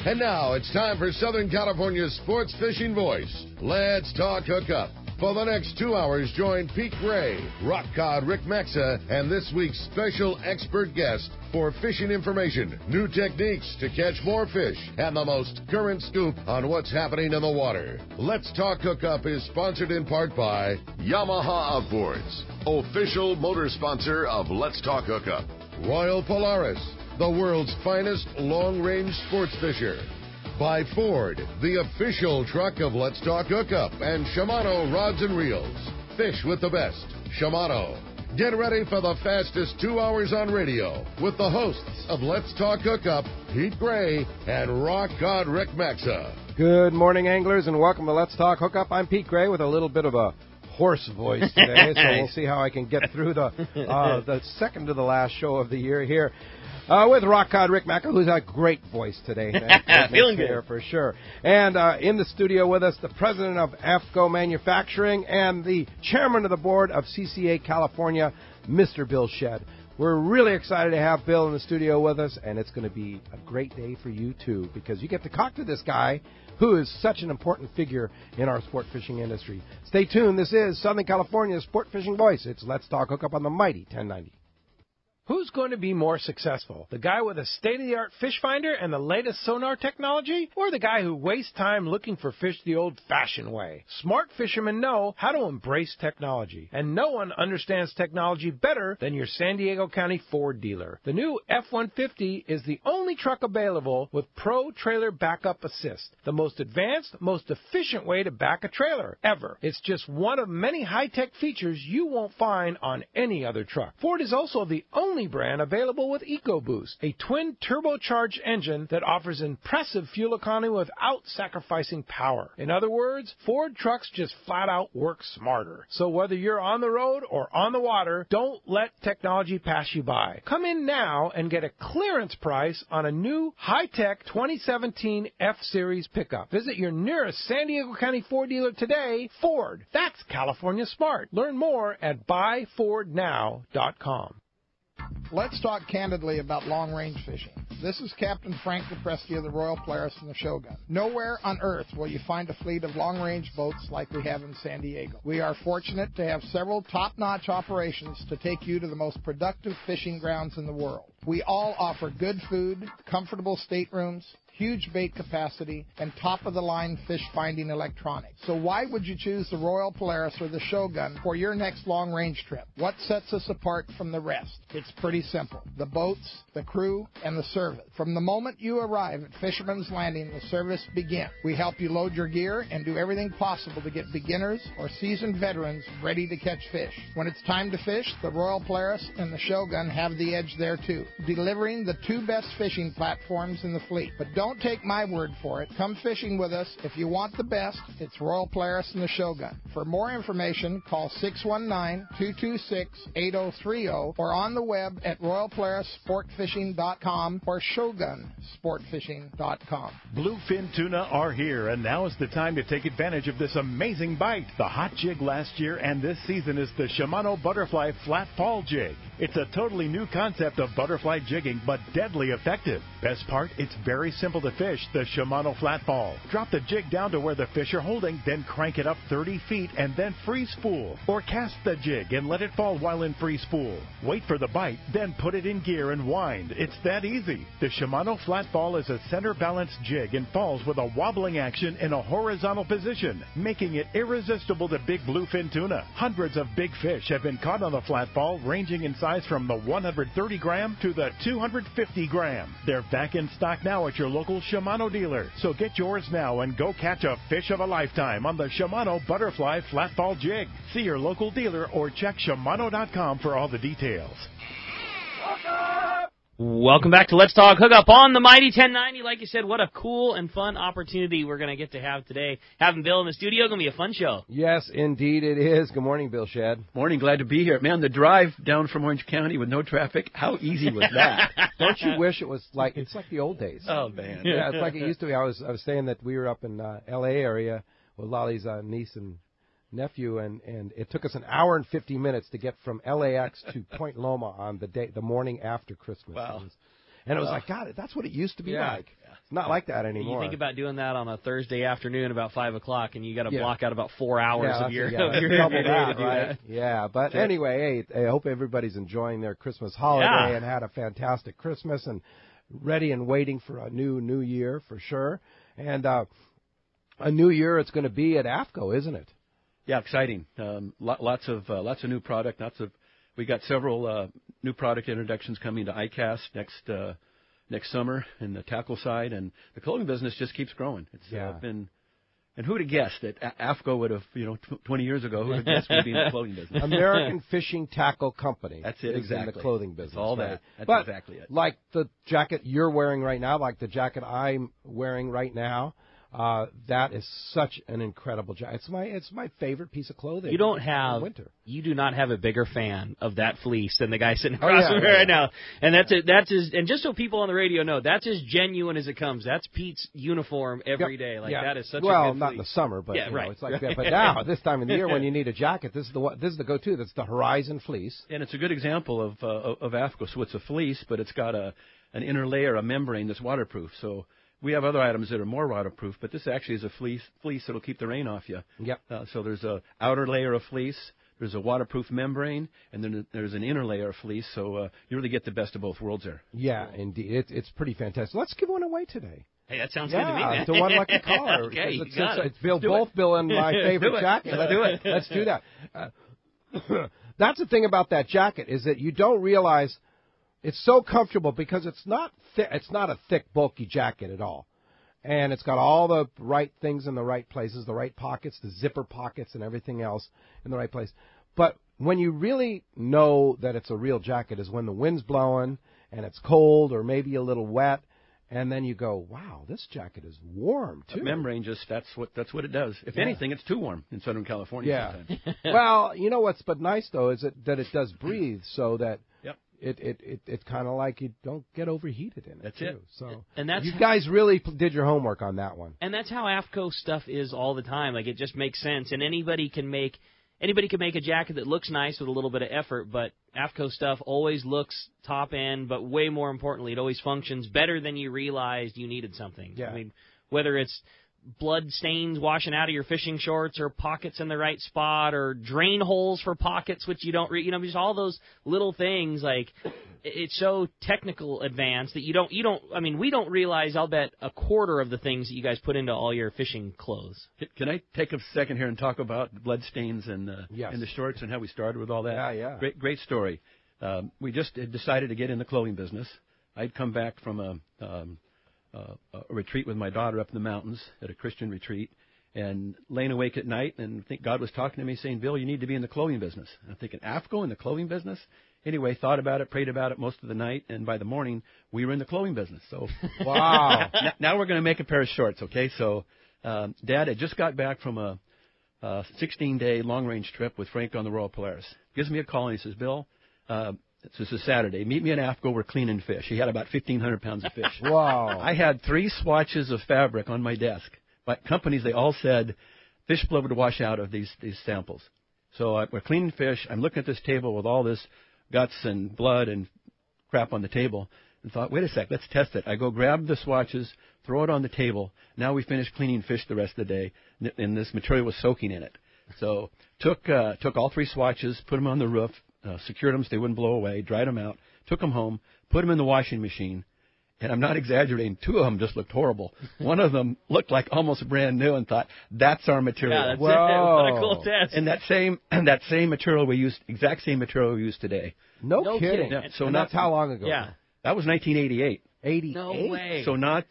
And now it's time for Southern California's sports fishing voice. Let's talk hookup. For the next 2 hours, join Pete Gray, rock cod Rick Maxa, and this week's special expert guest for fishing information, new techniques to catch more fish, and the most current scoop on what's happening in the water. Let's Talk Hookup is sponsored in part by Yamaha Outboards, official motor sponsor of Let's Talk Hookup. Royal Polaris, the world's finest long-range sports fisher. By Ford, the official truck of Let's Talk Hookup, and Shimano Rods and Reels. Fish with the best. Shimano. Get ready for the fastest 2 hours on radio with the hosts of Let's Talk Hookup, Pete Gray and rock god Rick Maxa. Good morning, anglers, and welcome to Let's Talk Hookup. I'm Pete Gray with a little bit of a hoarse voice today, so we'll see how I can get through the second to the last show of the year here. With rock god Rick Maca, who's a great voice today. Feeling good. For sure. And in the studio with us, the president of Aftco Manufacturing and the chairman of the board of CCA California, Mr. Bill Shedd. We're really excited to have Bill in the studio with us, and it's going to be a great day for you, too, because you get to talk to this guy who is such an important figure in our sport fishing industry. Stay tuned. This is Southern California's sport fishing voice. It's Let's Talk Hookup on the mighty 1090. Who's going to be more successful? The guy with a state-of-the-art fish finder and the latest sonar technology? Or the guy who wastes time looking for fish the old-fashioned way? Smart fishermen know how to embrace technology. And no one understands technology better than your San Diego County Ford dealer. The new F-150 is the only truck available with Pro Trailer Backup Assist. The most advanced, most efficient way to back a trailer ever. It's just one of many high-tech features you won't find on any other truck. Ford is also the only brand available with EcoBoost, a twin turbocharged engine that offers impressive fuel economy without sacrificing power. In other words, Ford trucks just flat out work smarter. So whether you're on the road or on the water, don't let technology pass you by. Come in now and get a clearance price on a new high-tech 2017 F-Series pickup. Visit your nearest San Diego County Ford dealer today. Ford, that's California smart. Learn more at buyfordnow.com. Let's talk candidly about long-range fishing. This is Captain Frank DePrestia of the Royal Polaris and the Shogun. Nowhere on Earth will you find a fleet of long-range boats like we have in San Diego. We are fortunate to have several top-notch operations to take you to the most productive fishing grounds in the world. We all offer good food, comfortable staterooms, huge bait capacity, and top-of-the-line fish-finding electronics. So why would you choose the Royal Polaris or the Shogun for your next long-range trip? What sets us apart from the rest? It's pretty simple. The boats, the crew, and the service. From the moment you arrive at Fisherman's Landing, the service begins. We help you load your gear and do everything possible to get beginners or seasoned veterans ready to catch fish. When it's time to fish, the Royal Polaris and the Shogun have the edge there too, delivering the two best fishing platforms in the fleet. But don't take my word for it. Come fishing with us. If you want the best, it's Royal Polaris and the Shogun. For more information, call 619-226-8030 or on the web at royalpolarissportfishing.com or shogunsportfishing.com. Bluefin tuna are here, and now is the time to take advantage of this amazing bite. The hot jig last year and this season is the Shimano Butterfly Flat Fall Jig. It's a totally new concept of butterfly jigging, but deadly effective. Best part, it's very simple to fish, the Shimano Flat Fall. Drop the jig down to where the fish are holding, then crank it up 30 feet and then free spool. Or cast the jig and let it fall while in free spool. Wait for the bite, then put it in gear and wind. It's that easy. The Shimano Flat Fall is a center balanced jig and falls with a wobbling action in a horizontal position, making it irresistible to big bluefin tuna. Hundreds of big fish have been caught on the Flat Fall, ranging in size from the 130 gram to the 250 gram. They're back in stock now at your local Shimano dealer. So get yours now and go catch a fish of a lifetime on the Shimano Butterfly Flat Fall Jig. See your local dealer or check Shimano.com for all the details. Welcome back to Let's Talk Hookup on the Mighty 1090. Like you said, what a cool and fun opportunity we're going to get to have today. Having Bill in the studio, going to be a fun show. Yes, indeed it is. Good morning, Bill Shedd. Morning, glad to be here. Man, the drive down from Orange County with no traffic, how easy was that? Don't you wish it was like, it's like the old days. Oh, man. Yeah, it's like it used to be. I was saying that we were up in L.A. area with Lolly's niece and nephew, and it took us an hour and 50 minutes to get from LAX to Point Loma on the morning after Christmas. Wow. And it was like, God, that's what it used to be like. Yeah. not like that anymore. You think about doing that on a Thursday afternoon about 5 o'clock, and you got to block out about 4 hours of your double that, right? Yeah, but anyway, hey, I hope everybody's enjoying their Christmas holiday and had a fantastic Christmas and ready and waiting for a new year for sure. And a new year it's going to be at Aftco, isn't it? Yeah, exciting. Lots of new product. We got several new product introductions coming to ICAST next summer in the tackle side, and the clothing business just keeps growing. It's been. And who'd have guessed that Aftco would have, 20 years ago, who'd have guessed we'd be in the clothing business? American Fishing Tackle Company. That's it, exactly. In the clothing business. It's all right? that. That's exactly it. Like the jacket you're wearing right now, like the jacket I'm wearing right now, that is such an incredible jacket. It's my favorite piece of clothing. You do not have a bigger fan of that fleece than the guy sitting across from me right now. And and just so people on the radio know, that's as genuine as it comes. That's Pete's uniform every day. That is such a good not fleece. in the summer, but it's like that. But now, this time of the year when you need a jacket, this is the go-to. That's the Horizon fleece. And it's a good example of Aftco. So it's a fleece, but it's got an inner layer, a membrane that's waterproof. So we have other items that are more waterproof, but this actually is a fleece that'll keep the rain off you. Yep. So there's a outer layer of fleece, there's a waterproof membrane, and then there's an inner layer of fleece. So you really get the best of both worlds there. Yeah, indeed. It's pretty fantastic. Let's give one away today. Hey, that sounds good to me, man. To one lucky caller. Okay, it's Bill and my favorite jacket. Let's do it. Let's do that. That's the thing about that jacket is that you don't realize it's so comfortable because it's not a thick, bulky jacket at all. And it's got all the right things in the right places, the right pockets, the zipper pockets and everything else in the right place. But when you really know that it's a real jacket is when the wind's blowing and it's cold or maybe a little wet, and then you go, wow, this jacket is warm, too. The membrane that's what it does. If anything, it's too warm in Southern California sometimes. Well, you know what's but nice, though, is that it does breathe so that it's kind of like you don't get overheated in it. That's too. it. So and that's you guys really did your homework on that one. And that's how Aftco stuff is all the time. Like, it just makes sense. And anybody can make a jacket that looks nice with a little bit of effort, but Aftco stuff always looks top end, but way more importantly, it always functions better than you realized you needed something. Yeah. I mean, whether it's blood stains washing out of your fishing shorts or pockets in the right spot or drain holes for pockets, which you don't just all those little things, like, it's so technical advanced that we don't realize, I'll bet, a quarter of the things that you guys put into all your fishing clothes. Can I take a second here and talk about blood stains and the shorts and how we started with all that? Yeah. Great story. We just had decided to get in the clothing business. I'd come back from a retreat with my daughter up in the mountains at a Christian retreat, and laying awake at night, and I think God was talking to me saying, Bill, you need to be in the clothing business. And I'm thinking, Aftco in the clothing business? Anyway, thought about it, prayed about it most of the night, and by the morning, we were in the clothing business. So, wow. Now we're going to make a pair of shorts, okay? So, Dad had just got back from a 16-day long-range trip with Frank on the Royal Polaris. Gives me a call, and he says, Bill, this is Saturday. Meet me at Aftco. We're cleaning fish. He had about 1,500 pounds of fish. Wow. I had 3 swatches of fabric on my desk. But companies, they all said fish blood would wash out of these samples. So we're cleaning fish. I'm looking at this table with all this guts and blood and crap on the table and thought, wait a sec, let's test it. I go grab the swatches, throw it on the table. Now we finished cleaning fish the rest of the day, and this material was soaking in it. So took all 3 swatches, put them on the roof, secured them so they wouldn't blow away, dried them out, took them home, put them in the washing machine, and I'm not exaggerating, 2 of them just looked horrible. One of them looked like almost brand new, and thought, that's our material. Yeah, that's it. What a cool test. And that same material we used, exact same material we use today. No kidding. Yeah, so and that's how long ago? Yeah. That was 1988. 88? No way. So not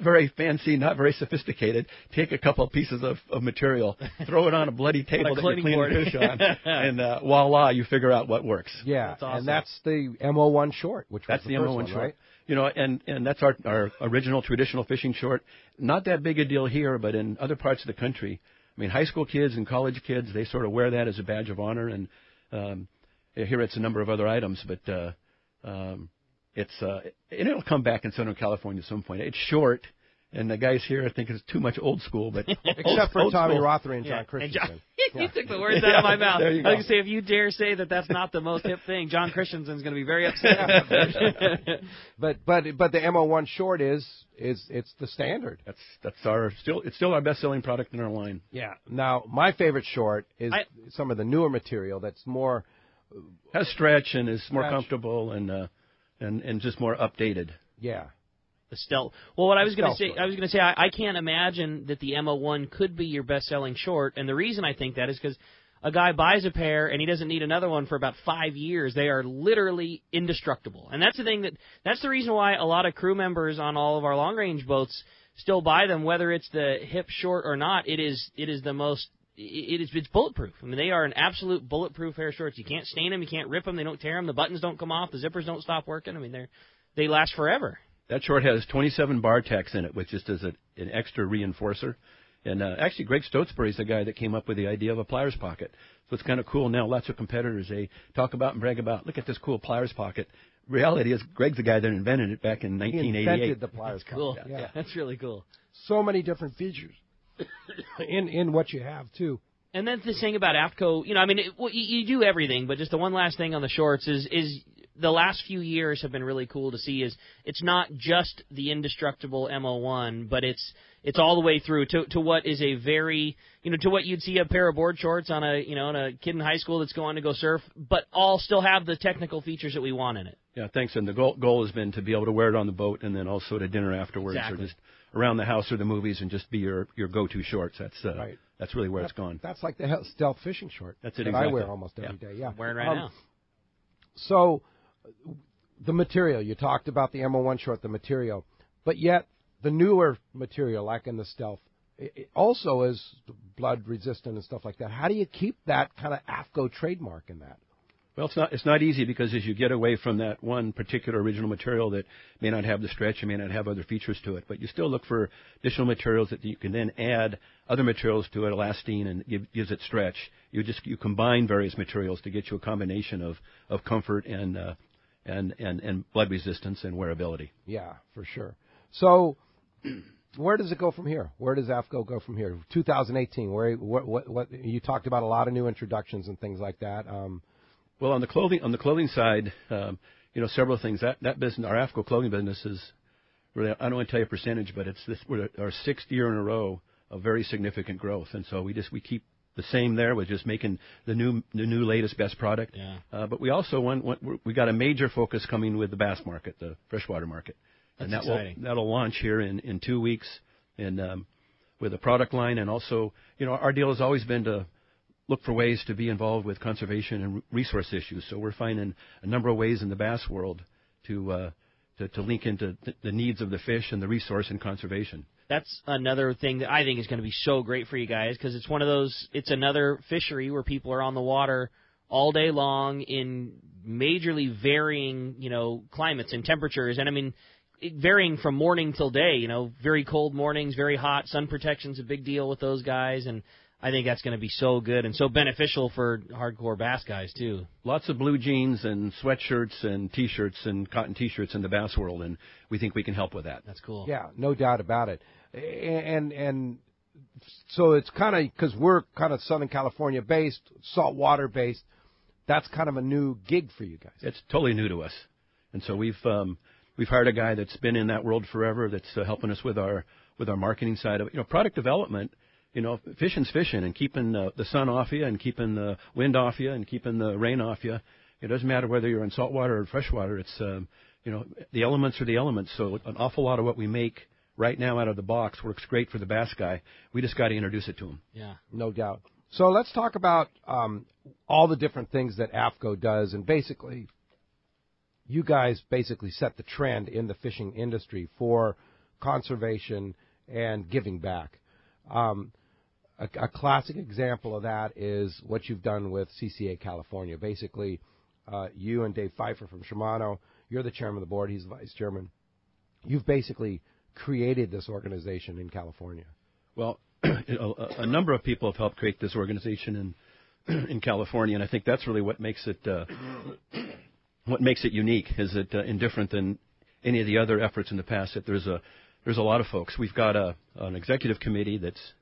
very fancy, not very sophisticated. Take a couple of pieces of material, throw it on a bloody table that you're cleaning fish on, and voila, you figure out what works. Yeah, that's awesome. And that's the MO1 short, which was the MO1 one, short. Right? You know, and that's our original traditional fishing short. Not that big a deal here, but in other parts of the country, I mean, high school kids and college kids, they sort of wear that as a badge of honor. And here it's a number of other items, but it'll come back in Southern California at some point. It's short, and the guys here think it's too much old school, but except for Tommy school. Rothery and John Christensen. You took the words out of my mouth. There you I go. was going to say, if you dare say that that's not the most hip thing, John Christensen's going to be very upset. But the MO1 short is it's the standard. It's still our best-selling product in our line. Yeah. Now, my favorite short is some of the newer material that's more Has stretch and is more comfortable and just more updated. Yeah. The Stealth. Well, what I was going to say, Stealth I can't imagine that the MO1 could be your best-selling short, and the reason I think that is because a guy buys a pair and he doesn't need another one for about 5 years. They are literally indestructible, and that's the reason why a lot of crew members on all of our long-range boats still buy them, whether it's the hip short or not. It's bulletproof. I mean, they are an absolute bulletproof pair of shorts. You can't stain them, you can't rip them, they don't tear them, the buttons don't come off, the zippers don't stop working. I mean, they last forever. That short has 27 bar tacks in it, which just is an extra reinforcer. And actually, Greg Stotesbury's the guy that came up with the idea of a pliers pocket. So it's kind of cool now. Lots of competitors, they talk about and brag about, look at this cool pliers pocket. Reality is, Greg's the guy that invented it back in 1988. He invented the pliers pocket. Cool. Yeah. That's really cool. So many different features in what you have, too. And then the thing about Aftco, you do everything, but just the one last thing on the shorts is the last few years have been really cool to see is it's not just the indestructible MO1, but it's all the way through to what is a very, to what you'd see a pair of board shorts on a kid in high school that's going to go surf, but all still have the technical features that we want in it. Yeah, thanks. And the goal has been to be able to wear it on the boat and then also to dinner afterwards Exactly. or just around the house or the movies and just be your go-to shorts. That's Right. That's really where it's gone. That's like the stealth fishing short That's it, that exactly. I wear almost every day. Yeah. I'm wearing right now. So the material, you talked about the MO1 short, the material, but yet the newer material, like in the stealth, it also is blood resistant and stuff like that. How do you keep that kind of Aftco trademark in that? Well, it's not easy because as you get away from that one particular original material that may not have the stretch and may not have other features to it, but you still look for additional materials that you can then add other materials to it, elastine, and gives it stretch. You combine various materials to get you a combination of comfort and blood resistance and wearability. Yeah, for sure. So where does it go from here? Where does Aftco go from here? 2018. What you talked about a lot of new introductions and things like that. Well, on the clothing side, several things. That business, our Aftco clothing business, is really, I don't want to tell you a percentage, but we're our sixth year in a row of very significant growth, and so we keep the same there with just making the new latest best product. Yeah. But we also we got a major focus coming with the bass market, the freshwater market, and That's exciting. that'll launch here in 2 weeks, and with a product line, and also our deal has always been to look for ways to be involved with conservation and resource issues. So we're finding a number of ways in the bass world to link into the needs of the fish and the resource and conservation. That's another thing that I think is going to be so great for you guys because it's one of those. It's another fishery where people are on the water all day long in majorly varying, climates and temperatures, and I mean, varying from morning till day. Very cold mornings, very hot. Sun protection's a big deal with those guys, and I think that's going to be so good and so beneficial for hardcore bass guys, too. Lots of blue jeans and sweatshirts and T-shirts and cotton T-shirts in the bass world, and we think we can help with that. That's cool. Yeah, no doubt about it. And so it's kind of, because we're kind of Southern California based, saltwater based, that's kind of a new gig for you guys. It's totally new to us. And so we've hired a guy that's been in that world forever that's helping us with our marketing side of it. Product development. Fishing's fishing, and keeping the sun off you, and keeping the wind off you, and keeping the rain off you. It doesn't matter whether you're in saltwater or freshwater. It's the elements are the elements. So an awful lot of what we make right now out of the box works great for the bass guy. We just got to introduce it to him. Yeah, no doubt. So let's talk about all the different things that Aftco does, and basically, you guys basically set the trend in the fishing industry for conservation and giving back. A classic example of that is what you've done with CCA California. Basically, you and Dave Pfeiffer from Shimano, you're the chairman of the board, he's the vice chairman. You've basically created this organization in California. Well, a number of people have helped create this organization in California, and I think that's really what makes it unique. Is it indifferent than any of the other efforts in the past? That there's there's a lot of folks. We've got an executive committee that's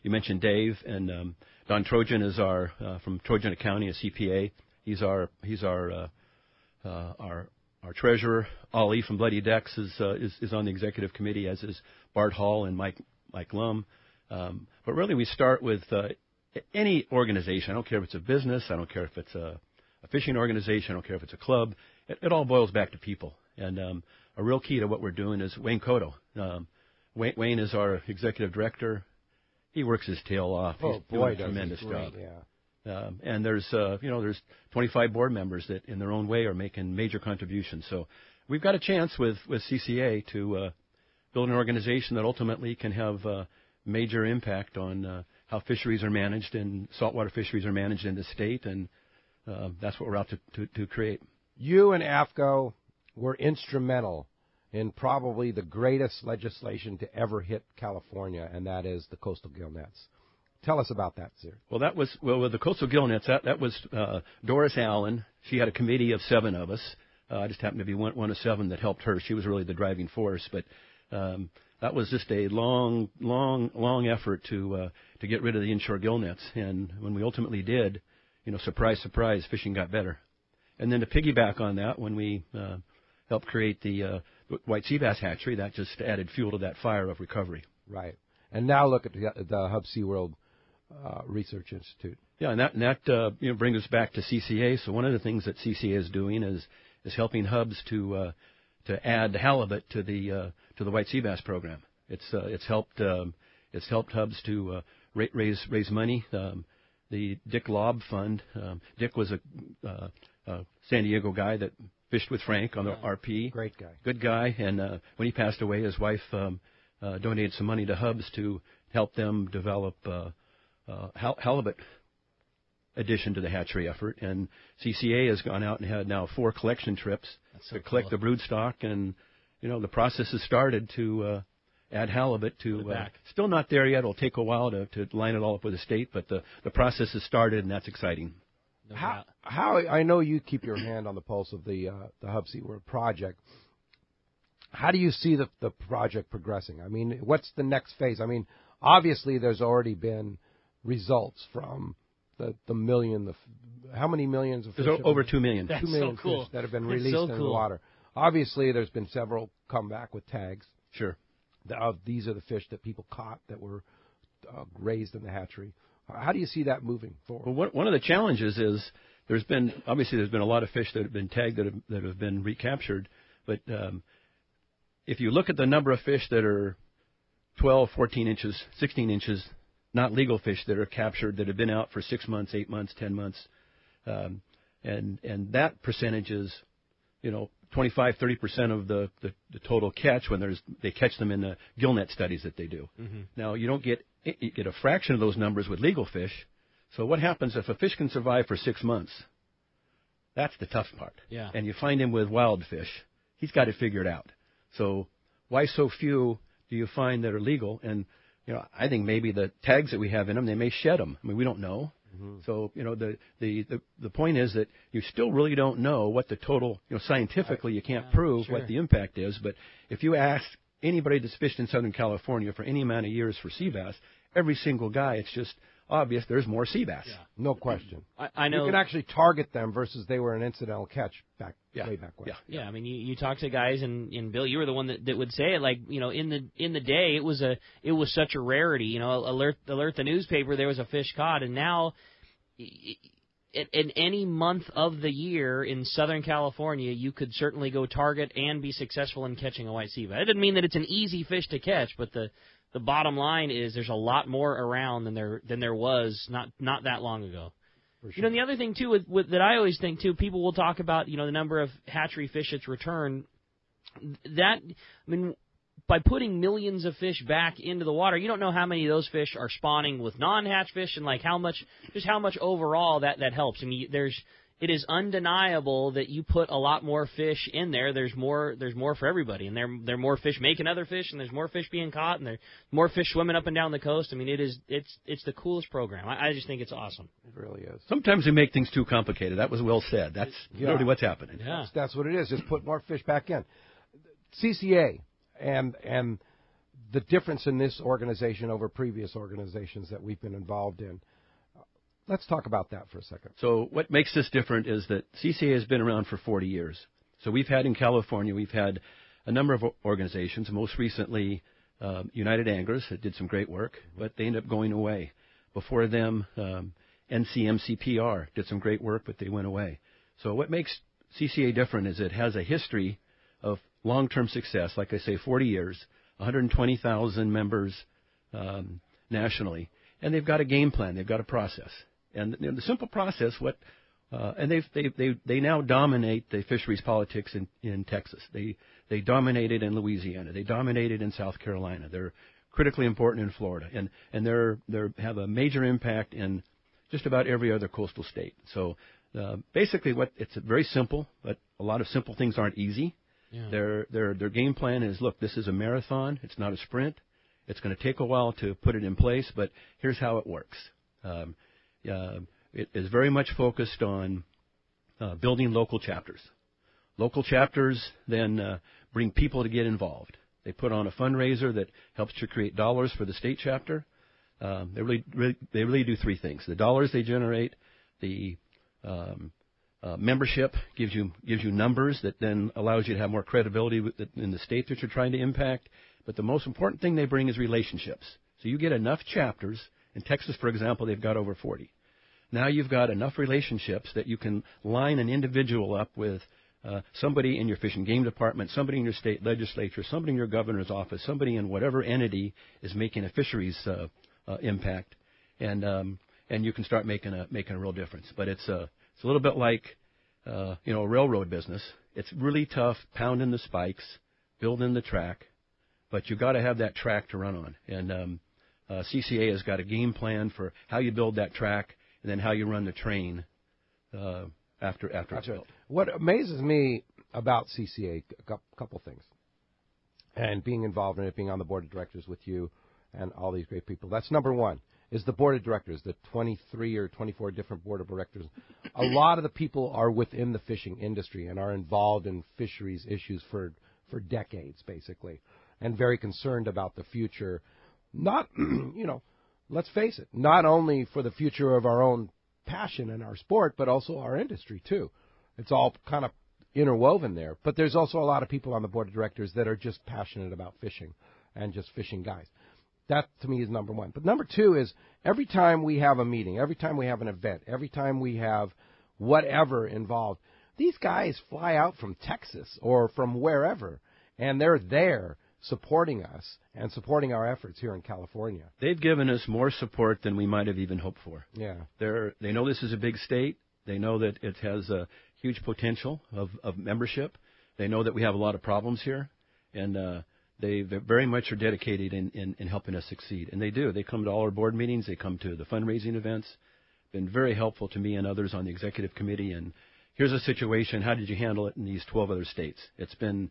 you mentioned Dave, and Don Trojan is our from Trojan County, a CPA. He's our treasurer. Ali from Bloody Decks is on the executive committee, as is Bart Hall and Mike Lum. But really, we start with any organization. I don't care if it's a business. I don't care if it's a fishing organization. I don't care if it's a club. It all boils back to people. And a real key to what we're doing is Wayne Cotto. Wayne is our executive director. He works his tail off. He's doing a tremendous job. Yeah. And there's 25 board members that, in their own way, are making major contributions. So we've got a chance with CCA to build an organization that ultimately can have major impact on how fisheries are managed and saltwater fisheries are managed in the state, and that's what we're out to create. You and Aftco were instrumental in probably the greatest legislation to ever hit California, and that is the coastal gill nets. Tell us about that, sir. Well, with the coastal gill nets, that was Doris Allen. She had a committee of 7 of us. I just happened to be one of 7 that helped her. She was really the driving force, but that was just a long effort to get rid of the inshore gill nets. And when we ultimately did, surprise, surprise, fishing got better. And then to piggyback on that, when we helped create the white sea bass hatchery, that just added fuel to that fire of recovery. Right. And now look at the Hub SeaWorld Research Institute. Yeah, and that brings us back to CCA. So one of the things that CCA is doing is helping hubs to add halibut to the white sea bass program. It's helped hubs to raise money. The Dick Lobb Fund. Dick was a San Diego guy that fished with Frank on the RP. Great guy. Good guy. And when he passed away, his wife donated some money to hubs to help them develop halibut addition to the hatchery effort. And CCA has gone out and had now 4 collection trips to collect the brood stock. And, the process has started to add halibut to still not there yet. It'll take a while to line it all up with the state, but the process has started, and that's exciting. How I know you keep your hand on the pulse of the Hub SeaWorld project. How do you see the project progressing? I mean, what's the next phase? I mean, obviously there's already been results from the million. How many millions of fish? There's over 2 million. That's 2 million so cool. fish that have been released into the water. Obviously, there's been several come back with tags. Sure. These are the fish that people caught that were raised in the hatchery. How do you see that moving forward? Well, one of the challenges is there's been a lot of fish that have been tagged that have been recaptured, but if you look at the number of fish that are 12, 14 inches, 16 inches, not legal fish that are captured that have been out for 6 months, 8 months, 10 months, and that percentage is 25, 30% of the total catch when they catch them in the gill net studies that they do. Mm-hmm. Now, you get a fraction of those numbers with legal fish. So what happens if a fish can survive for 6 months? That's the tough part. Yeah. And you find him with wild fish. He's got it figured out. So why so few do you find that are legal? And, I think maybe the tags that we have in them, they may shed them. I mean, we don't know. Mm-hmm. So, the point is that you still really don't know what the total, scientifically you can't prove what the impact is. But if you ask anybody that's fished in Southern California for any amount of years for sea bass, every single guy, it's just obvious there's more sea bass. Yeah. No question. I know. You can actually target them versus they were an incidental catch way back when. Yeah. I mean, you talk to guys, and Bill, you were the one that would say it. Like, in the day, it was such a rarity. Alert the newspaper, there was a fish caught, and now, in any month of the year in Southern California, you could certainly go target and be successful in catching a white sea bass. It doesn't mean that it's an easy fish to catch, but the bottom line is there's a lot more around than there was not that long ago. Sure. And the other thing too with that I always think too, people will talk about the number of hatchery fish that's returned. By putting millions of fish back into the water, you don't know how many of those fish are spawning with non-hatch fish, and like how much overall that helps. I mean, it is undeniable that you put a lot more fish in there. There's more for everybody, and there are more fish making other fish, and there's more fish being caught, and there's more fish swimming up and down the coast. I mean, it's the coolest program. I just think it's awesome. It really is. Sometimes we make things too complicated. That was well said. That's really what's happening. Yeah. That's what it is. Just put more fish back in. CCA and the difference in this organization over previous organizations that we've been involved in. Let's talk about that for a second. So what makes this different is that CCA has been around for 40 years. So we've had in California, we've had a number of organizations, most recently United Anglers that did some great work, but they ended up going away. Before them, NCMCPR did some great work, but they went away. So what makes CCA different is it has a history of long-term success, like I say, 40 years, 120,000 members nationally, and they've got a game plan, they've got a process. And the simple process, and they now dominate the fisheries politics in Texas. They dominate it in Louisiana. They dominate it in South Carolina. They're critically important in Florida, and they have a major impact in just about every other coastal state. So basically, it's very simple, but a lot of simple things aren't easy. Yeah. Their game plan is, look, this is a marathon. It's not a sprint. It's going to take a while to put it in place, but here's how it works. It is very much focused on building local chapters. Local chapters then bring people to get involved. They put on a fundraiser that helps to create dollars for the state chapter. They really do three things. The dollars they generate, the membership gives you numbers that then allows you to have more credibility in the state that you're trying to impact. But the most important thing they bring is relationships. So you get enough chapters. In Texas, for example, they've got over 40. Now you've got enough relationships that you can line an individual up with somebody in your fish and game department, somebody in your state legislature, somebody in your governor's office, somebody in whatever entity is making a fisheries impact, and you can start making a real difference. But it's a little bit like a railroad business. It's really tough pounding the spikes, building the track, but you've got to have that track to run on. And CCA has got a game plan for how you build that track and then how you run the train after it's built. What amazes me about CCA, a couple things, and being involved in it, being on the board of directors with you and all these great people. That's number one, is the board of directors, the 23 or 24 different board of directors. A lot of the people are within the fishing industry and are involved in fisheries issues for decades, basically, and very concerned about the future. Not, let's face it, not only for the future of our own passion and our sport, but also our industry, too. It's all kind of interwoven there. But there's also a lot of people on the board of directors that are just passionate about fishing and just fishing guys. That, to me, is number one. But number two is every time we have a meeting, every time we have an event, every time we have whatever involved, these guys fly out from Texas or from wherever, and they're there supporting us and supporting our efforts here in California. They've given us more support than we might have even hoped for. Yeah. They know this is a big state. They know that it has a huge potential of membership. They know that we have a lot of problems here, and they very much are dedicated in helping us succeed. And they do. They come to all our board meetings. They come to the fundraising events. Been very helpful to me and others on the executive committee. And here's a situation. How did you handle it in these 12 other states? It's been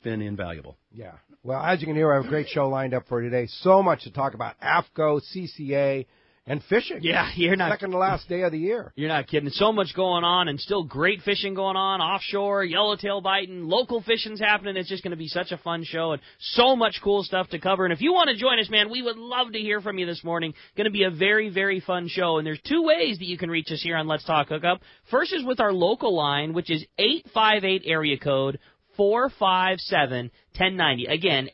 invaluable. Yeah. Well, as you can hear, I have a great show lined up for today. So much to talk about: Aftco, CCA, and fishing. Yeah, you're not second to last day of the year. You're not kidding. So much going on, and still great fishing going on offshore, yellowtail biting, local fishing's happening. It's just going to be such a fun show, and so much cool stuff to cover. And if you want to join us, man, we would love to hear from you this morning. Going to be a very, very fun show. And there's two ways that you can reach us here on Let's Talk Hookup. First is with our local line, which is 858 area code 457-1090. Again,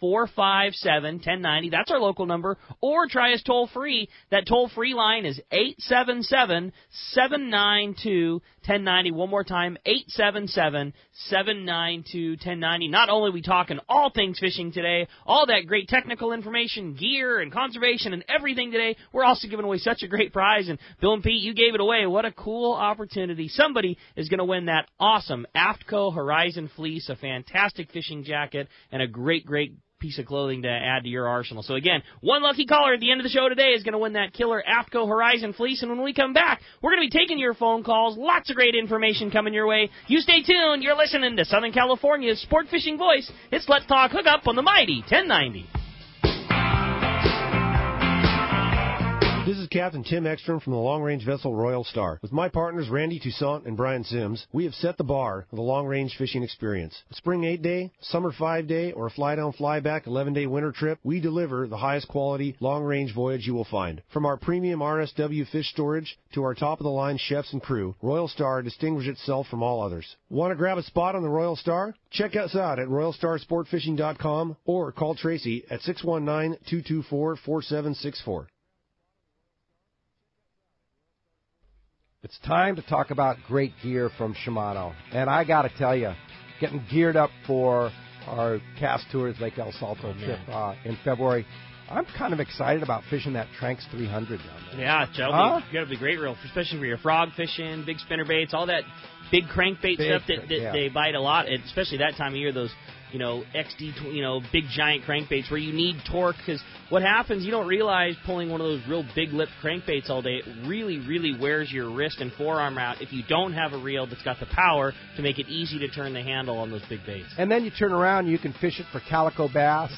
858-457-1090. That's our local number. Or try us toll-free. That toll-free line is 877-792-1090. One more time, 877-792-1090. Not only are we talking all things fishing today, all that great technical information, gear, and conservation, and everything today, we're also giving away such a great prize. And Bill and Pete, you gave it away. What a cool opportunity. Somebody is going to win that awesome Aftco Horizon Fleece, a fantastic fishing jacket, and a great, great piece of clothing to add to your arsenal. So again, one lucky caller at the end of the show today is going to win that killer Aftco Horizon Fleece. And when we come back, we're going to be taking your phone calls. Lots of great information coming your way. You stay tuned. You're listening to Southern California's sport fishing voice. It's Let's Talk Hookup on the mighty 1090. This is Captain Tim Ekstrom from the long-range vessel Royal Star. With my partners Randy Toussaint and Brian Sims, we have set the bar for the long-range fishing experience. A spring 8-day, summer 5-day, or a fly-down, fly-back 11-day winter trip, we deliver the highest quality long-range voyage you will find. From our premium RSW fish storage to our top-of-the-line chefs and crew, Royal Star distinguishes itself from all others. Want to grab a spot on the Royal Star? Check us out at RoyalStarSportFishing.com or call Tracy at 619-224-4764. It's time to talk about great gear from Shimano. And I got to tell you, getting geared up for our Cast Tours Lake El Salto trip in February, I'm kind of excited about fishing that Tranx 300 down there. Yeah, that'll be great reel, especially for your frog fishing, big spinnerbaits, all that big crankbait stuff that they bite a lot, especially that time of year, those XD, big giant crankbaits where you need torque, because what happens, you don't realize pulling one of those real big lip crankbaits all day, it really, really wears your wrist and forearm out if you don't have a reel that's got the power to make it easy to turn the handle on those big baits. And then you turn around, you can fish it for calico bass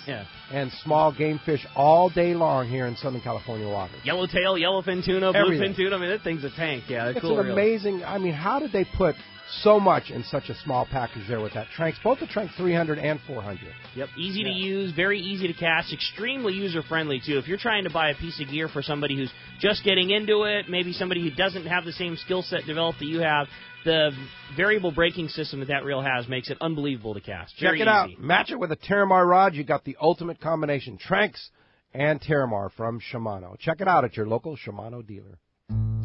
and small game fish all day long here in Southern California waters. Yellowtail, yellowfin tuna, bluefin tuna, I mean, that thing's a tank. Yeah, it's cool an amazing, I mean, how did they put so much in such a small package there with that Tranx, both the Tranx 300 and 400. Yep, easy to use, very easy to cast, extremely user-friendly, too. If you're trying to buy a piece of gear for somebody who's just getting into it, maybe somebody who doesn't have the same skill set developed that you have, the variable braking system that reel has makes it unbelievable to cast. Check it out. Match it with a Terramar rod. You got the ultimate combination, Tranx and Terramar from Shimano. Check it out at your local Shimano dealer.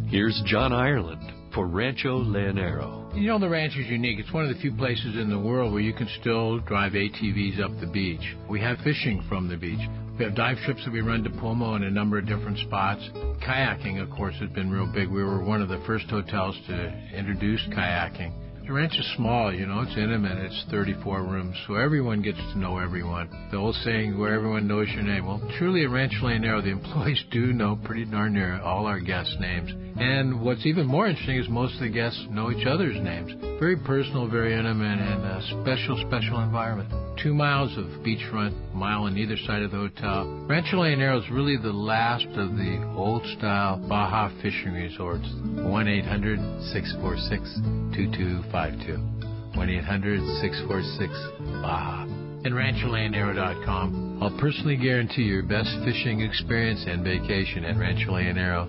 Here's John Ireland for Rancho Leonero. You know, the ranch is unique. It's one of the few places in the world where you can still drive ATVs up the beach. We have fishing from the beach. We have dive trips that we run to Pomo in a number of different spots. Kayaking, of course, has been real big. We were one of the first hotels to introduce kayaking. The ranch is small, it's intimate. It's 34 rooms, so everyone gets to know everyone. The old saying, where everyone knows your name. Well, truly at Rancho Leonero, the employees do know pretty darn near all our guests' names. And what's even more interesting is most of the guests know each other's names. Very personal, very intimate, and a special, special environment. 2 miles of beachfront, a mile on either side of the hotel. Rancho Leonero is really the last of the old-style Baja fishing resorts. 1-800-646-2252. 1-800-646-BAJA. And RanchoLeonero.com. I'll personally guarantee your best fishing experience and vacation at Rancho Leonero.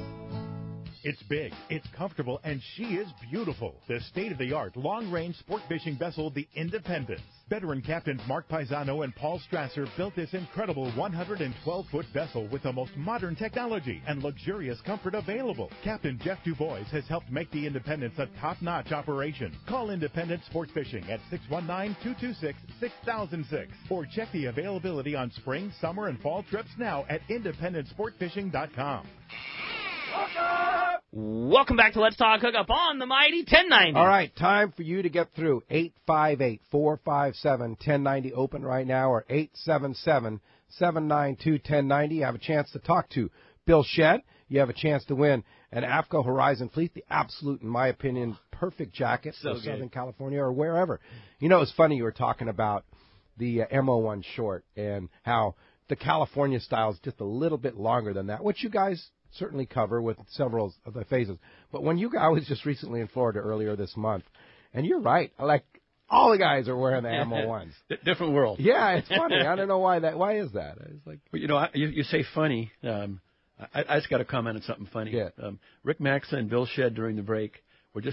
It's big, it's comfortable, and she is beautiful. The state-of-the-art long-range sport fishing vessel, the Independence. Veteran captains Mark Paisano and Paul Strasser built this incredible 112-foot vessel with the most modern technology and luxurious comfort available. Captain Jeff Dubois has helped make the Independence a top-notch operation. Call Independence Sport Fishing at 619-226-6006 or check the availability on spring, summer, and fall trips now at IndependenceSportFishing.com. Welcome back to Let's Talk Hookup on the Mighty 1090. All right, time for you to get through. 858-457-1090 open right now, or 877-792-1090. You have a chance to talk to Bill Shedd. You have a chance to win an Aftco Horizon Fleet, the absolute, in my opinion, perfect jacket for Southern California or wherever. It's funny you were talking about the MO1 short and how the California style is just a little bit longer than that, which you guys certainly cover with several of the phases. But I was just recently in Florida earlier this month, and you're right. Like, all the guys are wearing the MO1s. Different world. Yeah, it's funny. I don't know why that. Why is that? It's like, you say funny. I just got to comment on something funny. Yeah. Rick Maxa and Bill Shedd during the break we're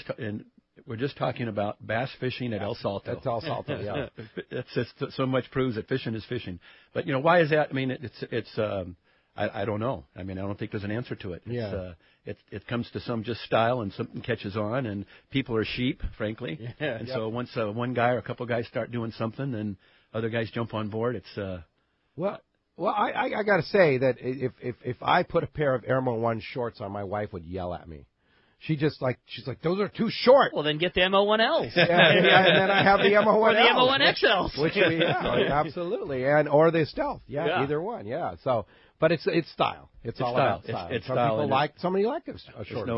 just talking about bass fishing at El Salto. At El Salto, yeah. That's just so much proves that fishing is fishing. But why is that? I mean, it's. I don't know. I mean, I don't think there's an answer to it. It comes to some just style, and something catches on, and people are sheep, frankly. Yeah, and so once one guy or a couple guys start doing something, then other guys jump on board. It's Well, I got to say that if I put a pair of Airmo 1 shorts on, my wife would yell at me. She's like, those are too short. Well, then get the MO1Ls. And then I have the MO1L. Or the MO1XLs. Which absolutely. Or the Stealth. Yeah, either one. Yeah. So, but it's style. It's all style. About style. It's Some style. people like, somebody like a short.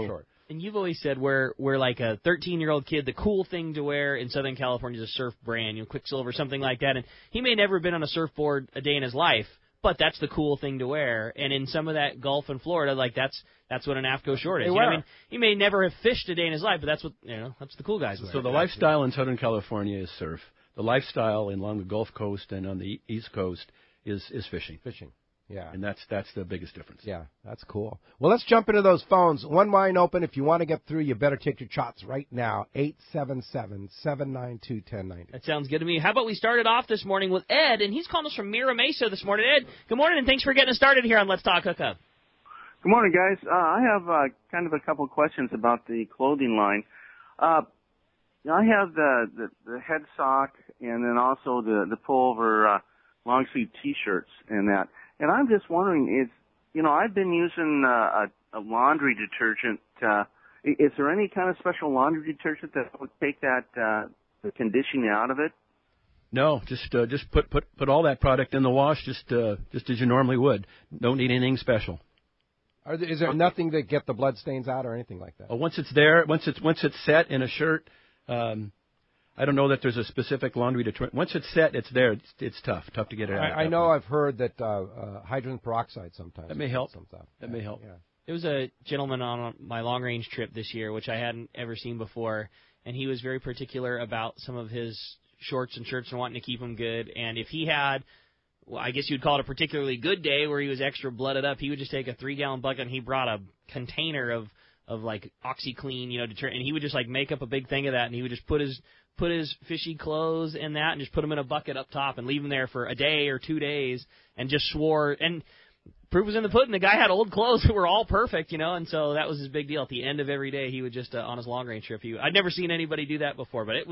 And you've always said we're like a 13-year-old kid, the cool thing to wear in Southern California is a surf brand, Quicksilver, something like that. And he may never have been on a surfboard a day in his life, but that's the cool thing to wear. And in some of that Gulf in Florida, like that's what an Aftco short is. I mean, he may never have fished a day in his life, but that's what that's the cool guys wear. So the lifestyle in Southern California is surf. The lifestyle along the Gulf Coast and on the East Coast is fishing. Fishing. Yeah. And that's the biggest difference. Yeah, that's cool. Well, let's jump into those phones. One line open. If you want to get through, you better take your shots right now. 877-792-1090. That sounds good to me. How about we start it off this morning with Ed, and he's calling us from Mira Mesa this morning. Ed, good morning, and thanks for getting us started here on Let's Talk Hookup. Good morning, guys. I have kind of a couple of questions about the clothing line. I have the head sock and then also the pullover long sleeve T-shirts and that. And I'm just wondering, I've been using a laundry detergent. Is there any kind of special laundry detergent that would take that the conditioning out of it? No, just put all that product in the wash, just as you normally would. Don't need anything special. Is there nothing to get the blood stains out or anything like that? Once it's there, once it's set in a shirt, I don't know that there's a specific laundry detergent. Once it's set, it's there. It's tough to get it out. I know I've heard that hydrogen peroxide sometimes. That may help. That may help. Yeah. There was a gentleman on my long-range trip this year, which I hadn't ever seen before, and he was very particular about some of his shorts and shirts and wanting to keep them good. And if he had, well, I guess you'd call it a particularly good day where he was extra blooded up, he would just take a 3-gallon bucket and he brought a container of like OxyClean, detergent, and he would just like make up a big thing of that, and he would just put his fishy clothes in that and just put them in a bucket up top and leave them there for a day or 2 days and just swore. And proof was in the pudding. The guy had old clothes that were all perfect, and so that was his big deal. At the end of every day, he would just, on his long-range trip, I'd never seen anybody do that before, but it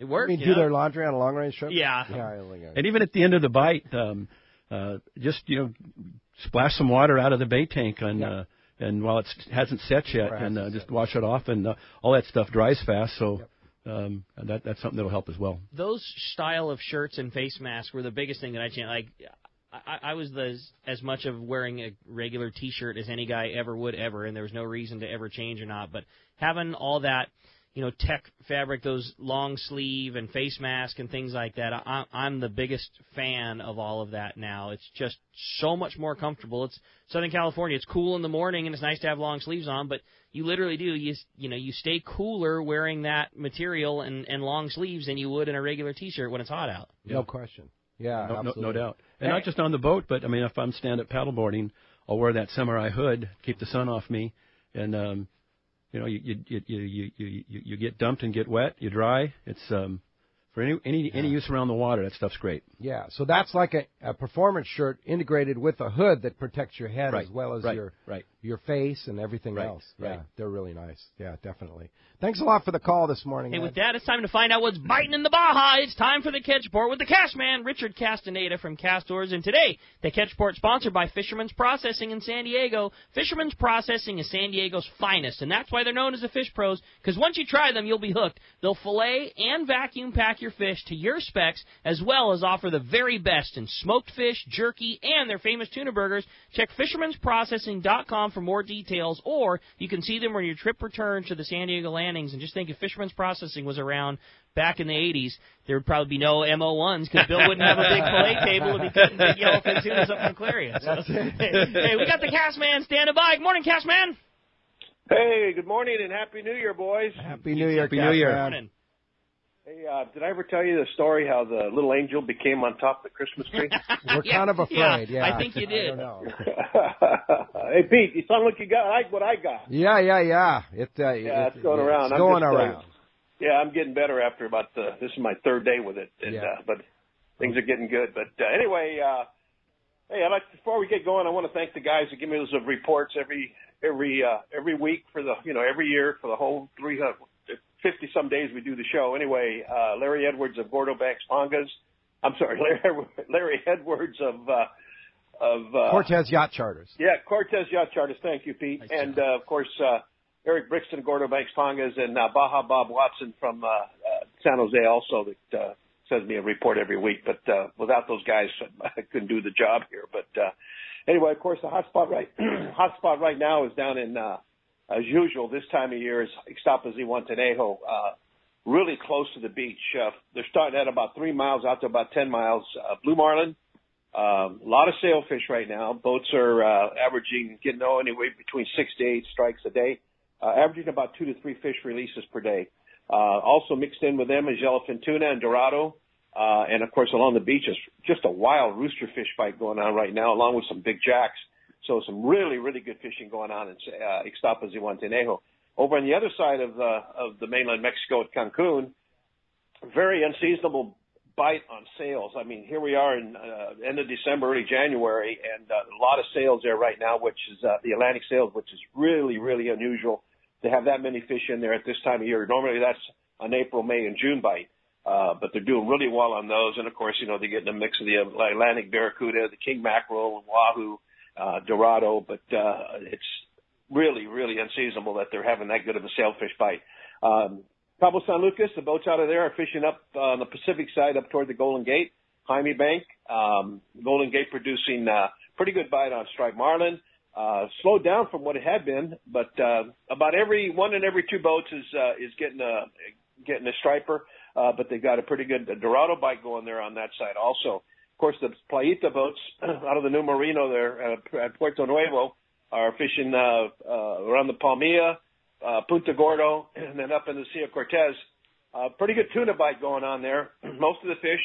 worked. Do their laundry on a long-range trip? Yeah. And even at the end of the bite, just, splash some water out of the bait tank and while it hasn't set yet, just wash it off, and all that stuff dries fast, so... that's something that'll help as well. Those style of shirts and face masks were the biggest thing that I changed. Like, I was as much of wearing a regular T-shirt as any guy ever would ever, and there was no reason to ever change or not. But having all that, tech fabric, those long sleeve and face mask and things like that, I'm the biggest fan of all of that now. It's just so much more comfortable. It's Southern California. It's cool in the morning, and it's nice to have long sleeves on, but you literally do. You stay cooler wearing that material and long sleeves than you would in a regular T-shirt when it's hot out. No question. Yeah, no doubt. And not just on the boat, but, if I'm stand-up paddleboarding, I'll wear that samurai hood, keep the sun off me, and, you get dumped and get wet, you dry. It's for any use around the water, that stuff's great. Yeah, so that's like a performance shirt integrated with a hood that protects your head as well as your face and everything else. Yeah, they're really nice. Yeah, definitely. Thanks a lot for the call this morning. Hey, with that, it's time to find out what's biting in the Baja. It's time for the Catch Report with the Cash Man, Richard Castaneda from Castors. And today, the Catch Report sponsored by Fisherman's Processing in San Diego. Fisherman's Processing is San Diego's finest, and that's why they're known as the Fish Pros, because once you try them, you'll be hooked. They'll fillet and vacuum pack your fish to your specs, as well as offer the very best in smoked fish, jerky, and their famous tuna burgers. Check fishermansprocessing.com for more details, or you can see them when your trip returns to the San Diego landings. And just think, if Fisherman's Processing was around back in the 80s, there would probably be no MO1s, because Bill wouldn't have a big fillet table to be cutting big yellowfin tunas up in Aquarius. So, hey, we got the Cast Man standing by. Good morning, Cast Man. Hey, good morning and Happy New Year, boys. Happy New Year, Happy New Year. Morning. Hey, did I ever tell you the story how the little angel became on top of the Christmas tree? We're kind of afraid. Yeah, I think you did. I don't know. Hey, Pete, you sound like you got what I got. Yeah. It's going around. It's going around. Yeah, I'm getting better after about this is my third day with it, and, but things are getting good. But anyway, hey, before we get going, I want to thank the guys that give me those reports every week for the every year for the whole 50-some days we do the show. Anyway, Larry Edwards of Gordo Banks Pongas. I'm sorry, Larry Edwards of Cortez Yacht Charters. Yeah, Cortez Yacht Charters. Thank you, Pete. Nice and, of course, Eric Brixton, Gordo Banks Pongas, and Baja Bob Watson from San Jose also that sends me a report every week. But without those guys, I couldn't do the job here. But anyway, of course, the hot spot right now is down in as usual, this time of year is Ixtapas y Guantanejo, really close to the beach. They're starting at about 3 miles out to about 10 miles. Blue marlin, A lot of sailfish right now. Boats are getting anywhere between 6 to 8 strikes a day, averaging about 2 to 3 fish releases per day. Also mixed in with them is yellowfin tuna and dorado. And, of course, along the beach is just a wild rooster fish fight going on right now, along with some big jacks. So some really, really good fishing going on in Ixtapa, Zihuatanejo. Over on the other side of the mainland Mexico at Cancun, very unseasonable bite on sales. I mean, here we are in end of December, early January, and a lot of sales there right now, which is the Atlantic sales, which is really, really unusual to have that many fish in there at this time of year. Normally that's an April, May, and June bite, but they're doing really well on those. And, of course, they're getting a mix of the Atlantic barracuda, the king mackerel, wahoo, dorado, but it's really, really unseasonable that they're having that good of a sailfish bite. Cabo San Lucas, the boats out of there are fishing up on the Pacific side up toward the Golden Gate, Jaime Bank. Golden Gate producing pretty good bite on striped marlin. Slowed down from what it had been, but about one in every 2 boats is getting a striper. But they've got a pretty good dorado bite going there on that side also. Of course, the Playita boats out of the new marino there at Puerto Nuevo are fishing around the Palmilla, Punta Gordo, and then up in the Sea of Cortez. Pretty good tuna bite going on there. Most of the fish,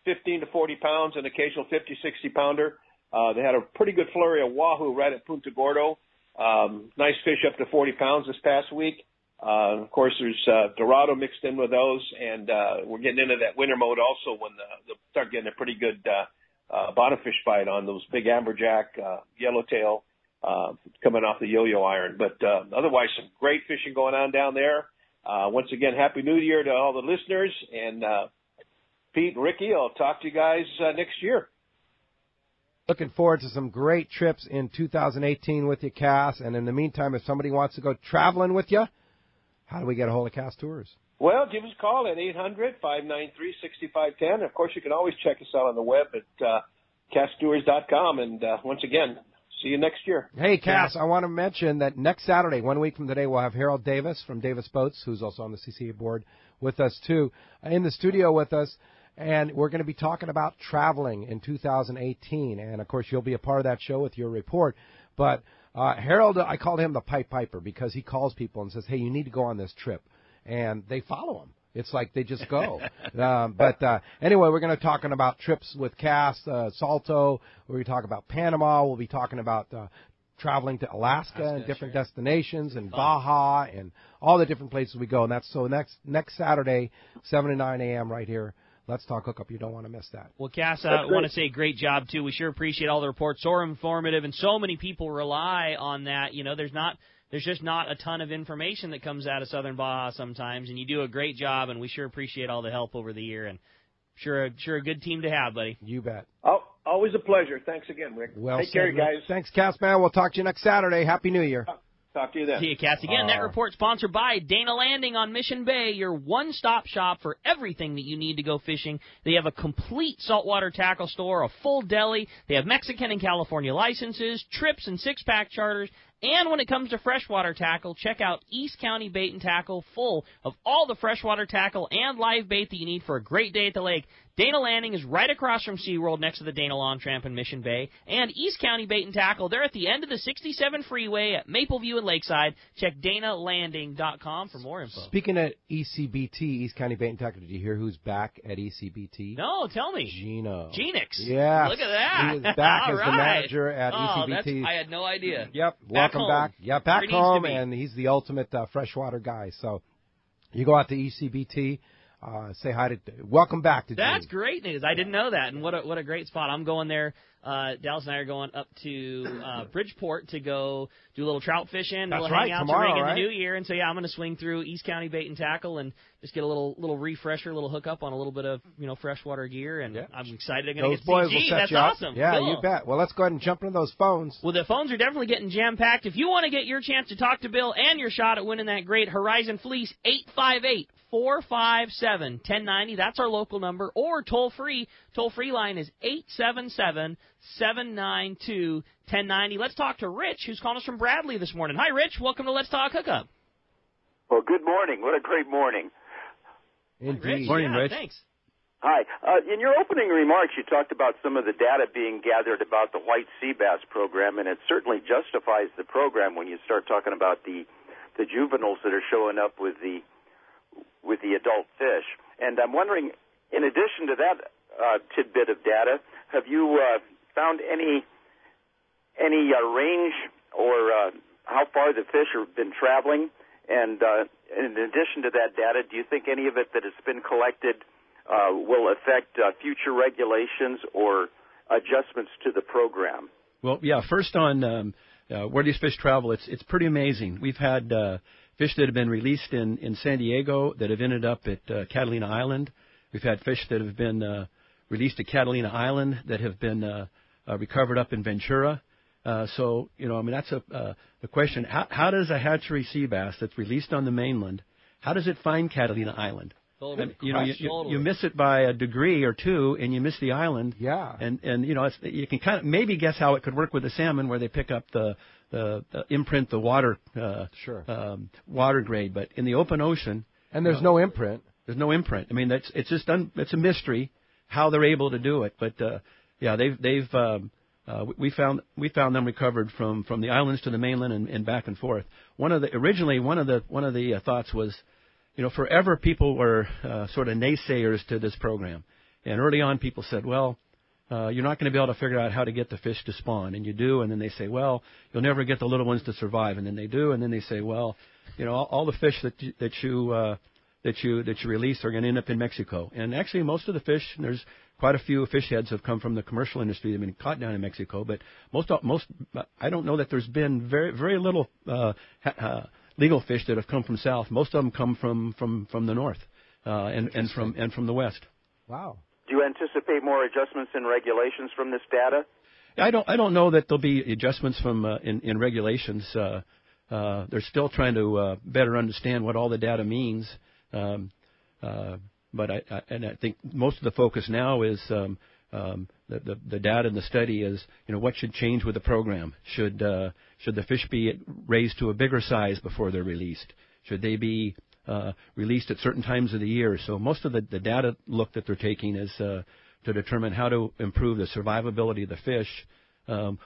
15 to 40 pounds, an occasional 50, 60 pounder. They had a pretty good flurry of wahoo right at Punta Gordo. Nice fish up to 40 pounds this past week. Of course, there's Dorado mixed in with those, and we're getting into that winter mode also when they'll start getting a pretty good bottom fish bite on those big amberjack, yellowtail, coming off the yo-yo iron. But otherwise, some great fishing going on down there. Once again, Happy New Year to all the listeners, and Pete and Ricky, I'll talk to you guys next year. Looking forward to some great trips in 2018 with you, Cass. And in the meantime, if somebody wants to go traveling with you, how do we get a hold of Cass Tours? Well, give us a call at 800-593-6510. Of course, you can always check us out on the web at CassTours.com. And once again, see you next year. Hey, Cass, I want to mention that next Saturday, 1 week from today, we'll have Harold Davis from Davis Boats, who's also on the CCA board, with us, too, in the studio with us. And we're going to be talking about traveling in 2018. And, of course, you'll be a part of that show with your report. But Harold, I called him the Pipe Piper because he calls people and says, hey, you need to go on this trip. And they follow him. It's like they just go. But anyway, we're going to be talking about trips with Cass, Salto. We'll be talking about Panama. We'll be talking about traveling to Alaska and different destinations and Baja and all the different places we go. And that's so next Saturday, 7 to 9 a.m. right here. Let's Talk Hookup. You don't want to miss that. Well, Cass, I want to say great job, too. We sure appreciate all the reports. So informative, and so many people rely on that. There's just not a ton of information that comes out of Southern Baja sometimes, and you do a great job, and we sure appreciate all the help over the year. And sure a good team to have, buddy. You bet. Oh, always a pleasure. Thanks again, Rick. Well Take care, guys. Thanks, Cass, man. We'll talk to you next Saturday. Happy New Year. Talk to you then. See you, Cass. Again, that report sponsored by Dana Landing on Mission Bay, your one-stop shop for everything that you need to go fishing. They have a complete saltwater tackle store, a full deli. They have Mexican and California licenses, trips and six-pack charters. And when it comes to freshwater tackle, check out East County Bait and Tackle, full of all the freshwater tackle and live bait that you need for a great day at the lake. Dana Landing is right across from SeaWorld next to the Dana Lawn Tramp in Mission Bay. And East County Bait and Tackle, they're at the end of the 67 freeway at Mapleview and Lakeside. Check DanaLanding.com for more info. Speaking of ECBT, East County Bait and Tackle, did you hear who's back at ECBT? No, tell me. Gino. Genix. Yeah. Look at that. He is back as right. the manager at ECBT. I had no idea. Yep. Welcome back. Yeah, back home, and he's the ultimate freshwater guy. So you go out to ECBT. Say hi to. Welcome back to. That's Gene. great news. I didn't know that, and what a great spot. I'm going there. Dallas and I are going up to Bridgeport to go do a little trout fishing. That's we'll right. hang out Tomorrow, to ring right? in the new year, and so I'm going to swing through East County Bait and Tackle and just get a little refresher, a little hookup on a little bit of freshwater gear, and I'm excited. I'm going to get boys CG. will set That's you up. awesome. Yeah, cool. you bet. Well, let's go ahead and jump into those phones. Well, the phones are definitely getting jam-packed. If you want to get your chance to talk to Bill and your shot at winning that great Horizon Fleece, 858-457-1090. That's our local number. Or toll-free. Toll-free line is 877-792-1090. Let's talk to Rich, who's calling us from Bradley this morning. Hi, Rich. Welcome to Let's Talk Hookup. Well, good morning. What a great morning. Indeed. Rich, Morning, Rich. Thanks. Hi. In your opening remarks, you talked about some of the data being gathered about the white sea bass program, and it certainly justifies the program when you start talking about the juveniles that are showing up with the adult fish. And I'm wondering, in addition to that tidbit of data, have you found any range or how far the fish have been traveling? And in addition to that data, do you think any of it that has been collected will affect future regulations or adjustments to the program? Well, yeah, first on where these fish travel, it's pretty amazing. We've had fish that have been released in San Diego that have ended up at Catalina Island. We've had fish that have been released at Catalina Island that have been recovered up in Ventura. So, that's the question. How does a hatchery sea bass that's released on the mainland, how does it find Catalina Island? And, you miss it by a degree or two, and you miss the island. Yeah. And you can kind of maybe guess how it could work with the salmon, where they pick up the imprint, the water water grade. But in the open ocean, and there's no imprint. There's no imprint. I mean, it's a mystery how they're able to do it. But we found them recovered from the islands to the mainland and back and forth. Originally one of the thoughts was, forever people were sort of naysayers to this program. And early on people said, well, you're not going to be able to figure out how to get the fish to spawn. And you do, and then they say, well, you'll never get the little ones to survive. And then they do, and then they say, well, all the fish that you release are going to end up in Mexico. And actually most of the fish, there's quite a few fish heads have come from the commercial industry that have been caught down in Mexico. But most I don't know that there's been very, very little legal fish that have come from south. Most of them come from the north and from the west. Wow. Do you anticipate more adjustments in regulations from this data? I don't know that there'll be adjustments from in regulations. They're still trying to better understand what all the data means. But I think most of the focus now is the data and the study is, what should change with the program? Should the fish be raised to a bigger size before they're released? Should they be released at certain times of the year? So most of the data look that they're taking is to determine how to improve the survivability of the fish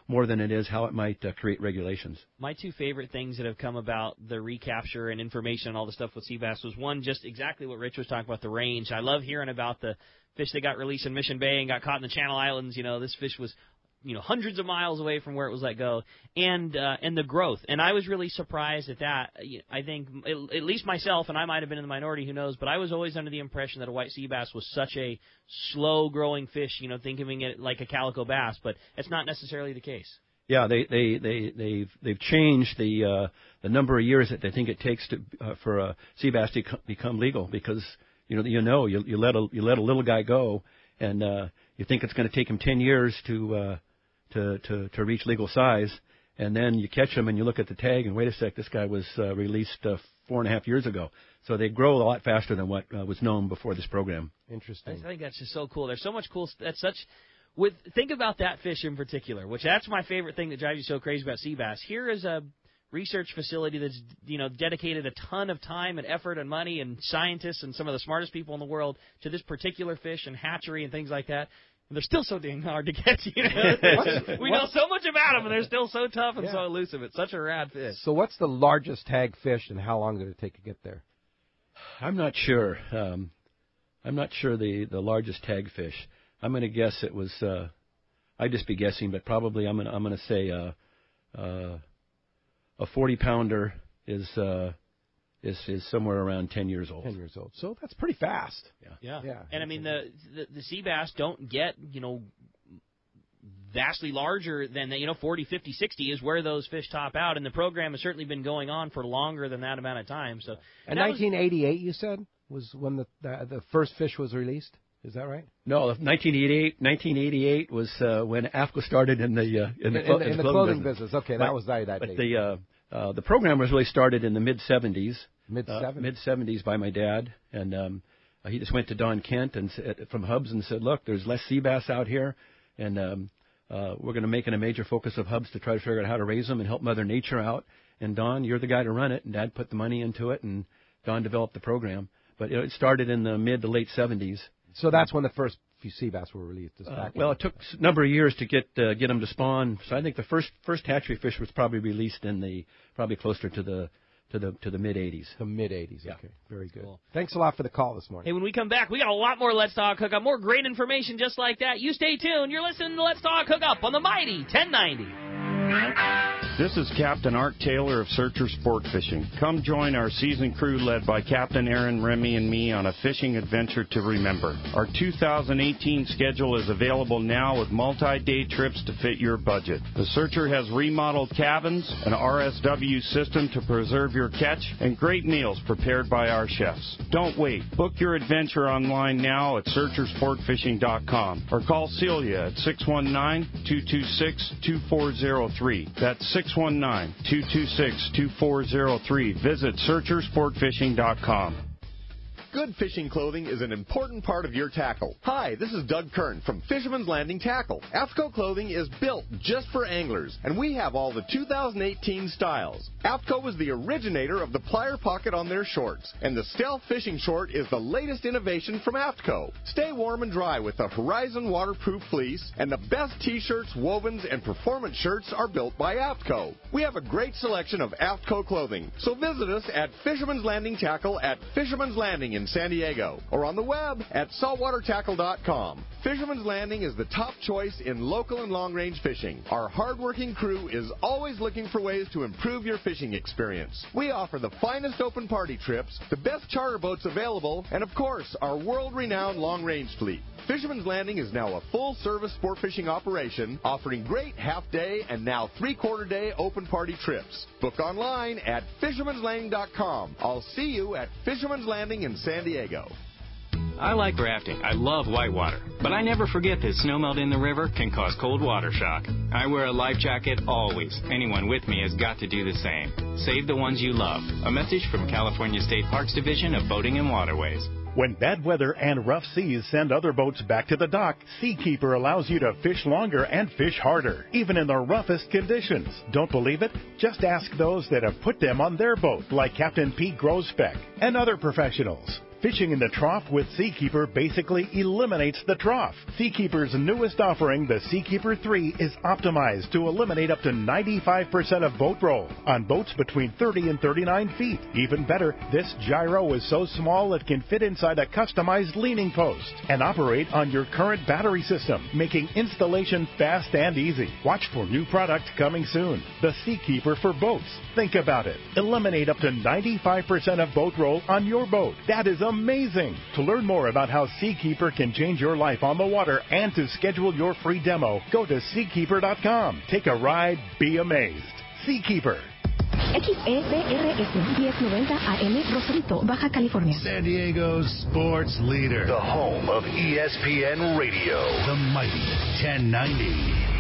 more than it is how it might create regulations. My two favorite things that have come about the recapture and information and all the stuff with sea bass was, one, just exactly what Rich was talking about, the range. I love hearing about the fish that got released in Mission Bay and got caught in the Channel Islands. This fish was hundreds of miles away from where it was let go, and the growth. And I was really surprised at that. I think, at least myself, and I might have been in the minority, who knows, but I was always under the impression that a white sea bass was such a slow-growing fish, thinking it like a calico bass, but it's not necessarily the case. Yeah, they've changed the number of years that they think it takes for a sea bass to become legal, because you let a little guy go, and you think it's going to take him 10 years to reach legal size, and then you catch him and you look at the tag and wait a sec, this guy was released 4.5 years ago. So they grow a lot faster than what was known before this program. Interesting. I think that's just so cool. There's so much cool. Think about that fish in particular, which that's my favorite thing that drives you so crazy about sea bass. Here is a research facility that's dedicated a ton of time and effort and money and scientists and some of the smartest people in the world to this particular fish and hatchery and things like that. And they're still so dang hard to get. We know so much about them, and they're still so tough and so elusive. It's such a rad fish. So what's the largest tag fish, and how long did it take to get there? I'm not sure. I'm not sure the largest tag fish. I'm going to guess it was. I'd just be guessing, but probably I'm going to say a 40-pounder is somewhere around 10 years old. 10 years old. So that's pretty fast. Yeah. And I mean, the sea bass don't get, vastly larger than 40, 50, 60 is where those fish top out, and the program has certainly been going on for longer than that amount of time. So, and 1988, you said, was when the first fish was released? Is that right? No, 1988 was when Aftco started in the clothing business. Okay, that was that but date. The program was really started in the mid-'70s. Mid-'70s by my dad, and he just went to Don Kent and from Hubs and said, "Look, there's less sea bass out here, and we're going to make it a major focus of Hubs to try to figure out how to raise them and help Mother Nature out. And Don, you're the guy to run it." And Dad put the money into it, and Don developed the program. But it started in the mid to late '70s. So that's when the first few sea bass were released. Well, it took a number of years to get them to spawn. So I think the first hatchery fish was probably released in probably closer to the mid 80s. The mid 80s. Yeah. Okay, very good. Cool. Thanks a lot for the call this morning. Hey, when we come back, we got a lot more Let's Talk Hookup, more great information just like that. You stay tuned. You're listening to Let's Talk Hookup on the mighty 1090. This is Captain Art Taylor of Searcher Sport Fishing. Come join our season crew led by Captain Aaron, Remy, and me on a fishing adventure to remember. Our 2018 schedule is available now with multi-day trips to fit your budget. The Searcher has remodeled cabins, an RSW system to preserve your catch, and great meals prepared by our chefs. Don't wait. Book your adventure online now at searchersportfishing.com or call Celia at 619-226-2403. That's 619-226-2403. Visit searchersportfishing.com. Good fishing clothing is an important part of your tackle. Hi, this is Doug Kern from Fisherman's Landing Tackle. Aftco clothing is built just for anglers, and we have all the 2018 styles. Aftco was the originator of the plier pocket on their shorts, and the Stealth Fishing Short is the latest innovation from Aftco. Stay warm and dry with the Horizon waterproof fleece, and the best t-shirts, wovens, and performance shirts are built by Aftco. We have a great selection of Aftco clothing, so visit us at Fisherman's Landing Tackle at Fisherman's Landing in San Diego, or on the web at saltwatertackle.com. Fisherman's Landing is the top choice in local and long-range fishing. Our hard-working crew is always looking for ways to improve your fishing experience. We offer the finest open party trips, the best charter boats available, and of course, our world-renowned long-range fleet. Fisherman's Landing is now a full-service sport fishing operation, offering great half-day and now three-quarter-day open party trips. Book online at fishermanslanding.com. I'll see you at Fisherman's Landing in San Diego. I like rafting. I love whitewater. But I never forget that snowmelt in the river can cause cold water shock. I wear a life jacket always. Anyone with me has got to do the same. Save the ones you love. A message from California State Parks Division of Boating and Waterways. When bad weather and rough seas send other boats back to the dock, Seakeeper allows you to fish longer and fish harder, even in the roughest conditions. Don't believe it? Just ask those that have put them on their boat, like Captain Pete Grosbeck and other professionals. Fishing in the trough with Seakeeper basically eliminates the trough. Seakeeper's newest offering, the Seakeeper 3, is optimized to eliminate up to 95% of boat roll on boats between 30 and 39 feet. Even better, this gyro is so small it can fit inside a customized leaning post and operate on your current battery system, making installation fast and easy. Watch for new product coming soon. The Seakeeper for boats. Think about it. Eliminate up to 95% of boat roll on your boat. That is amazing. To learn more about how Seakeeper can change your life on the water and to schedule your free demo, go to seakeeper.com. Take a ride, be amazed. Seakeeper. XEPRS 1090 AM Rosarito, Baja California. San Diego's sports leader. The home of ESPN Radio. The mighty 1090.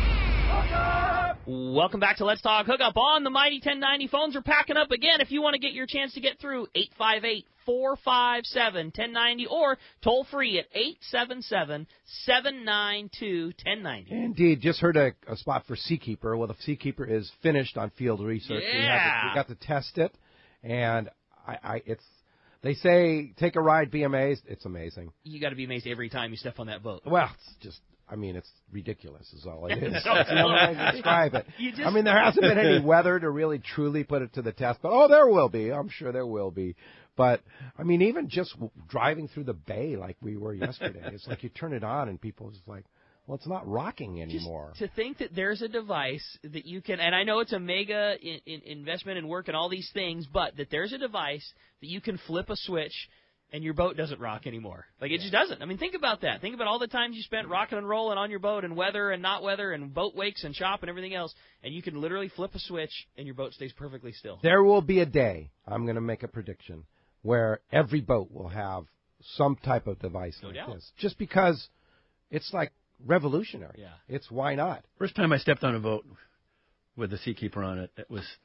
Welcome back to Let's Talk Hookup on the mighty 1090. Phones are packing up again. If you want to get your chance to get through, 858-457-1090 or toll free at 877-792-1090. Indeed. Just heard a spot for Seakeeper. Well, the Seakeeper is finished on field research. Yeah. We got to test it, and they say take a ride, be amazed. It's amazing. You got to be amazed every time you step on that boat. Well, it's just. It's ridiculous is all it is. That's the only way to describe it. There hasn't been any weather to really truly put it to the test, but there will be. I'm sure there will be. But, even just driving through the bay like we were yesterday, it's like you turn it on and people are just like, well, it's not rocking anymore. Just to think that there's a device that you can, and I know it's a mega investment and work and all these things, but that there's a device that you can flip a switch and your boat doesn't rock anymore. It just doesn't. Think about that. Think about all the times you spent rocking and rolling on your boat and weather and not weather and boat wakes and shop and everything else, and you can literally flip a switch and your boat stays perfectly still. There will be a day, I'm going to make a prediction, where every boat will have some type of device like this. Just because it's like revolutionary. Yeah. It's why not? First time I stepped on a boat with the Seakeeper on it,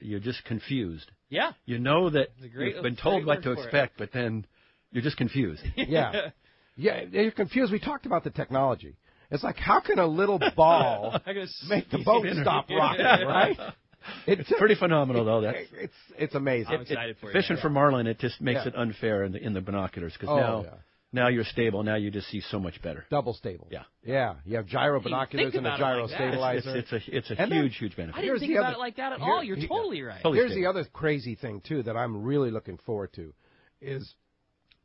you're just confused. Yeah. You know that you've been told what to expect, but then you're just confused. Yeah, you're confused. We talked about the technology. It's like, how can a little ball make the boat stop rocking, right? It's pretty phenomenal, though. It's amazing. I'm excited for you. Fishing for marlin, it just makes it unfair in the binoculars, because Now you're stable. Now you just see so much better. Double stable. Yeah. Yeah. You have gyro binoculars and a gyro stabilizer. It's a huge benefit. I didn't think about it like that at all. You're totally right. Here's the other crazy thing, too, that I'm really looking forward to is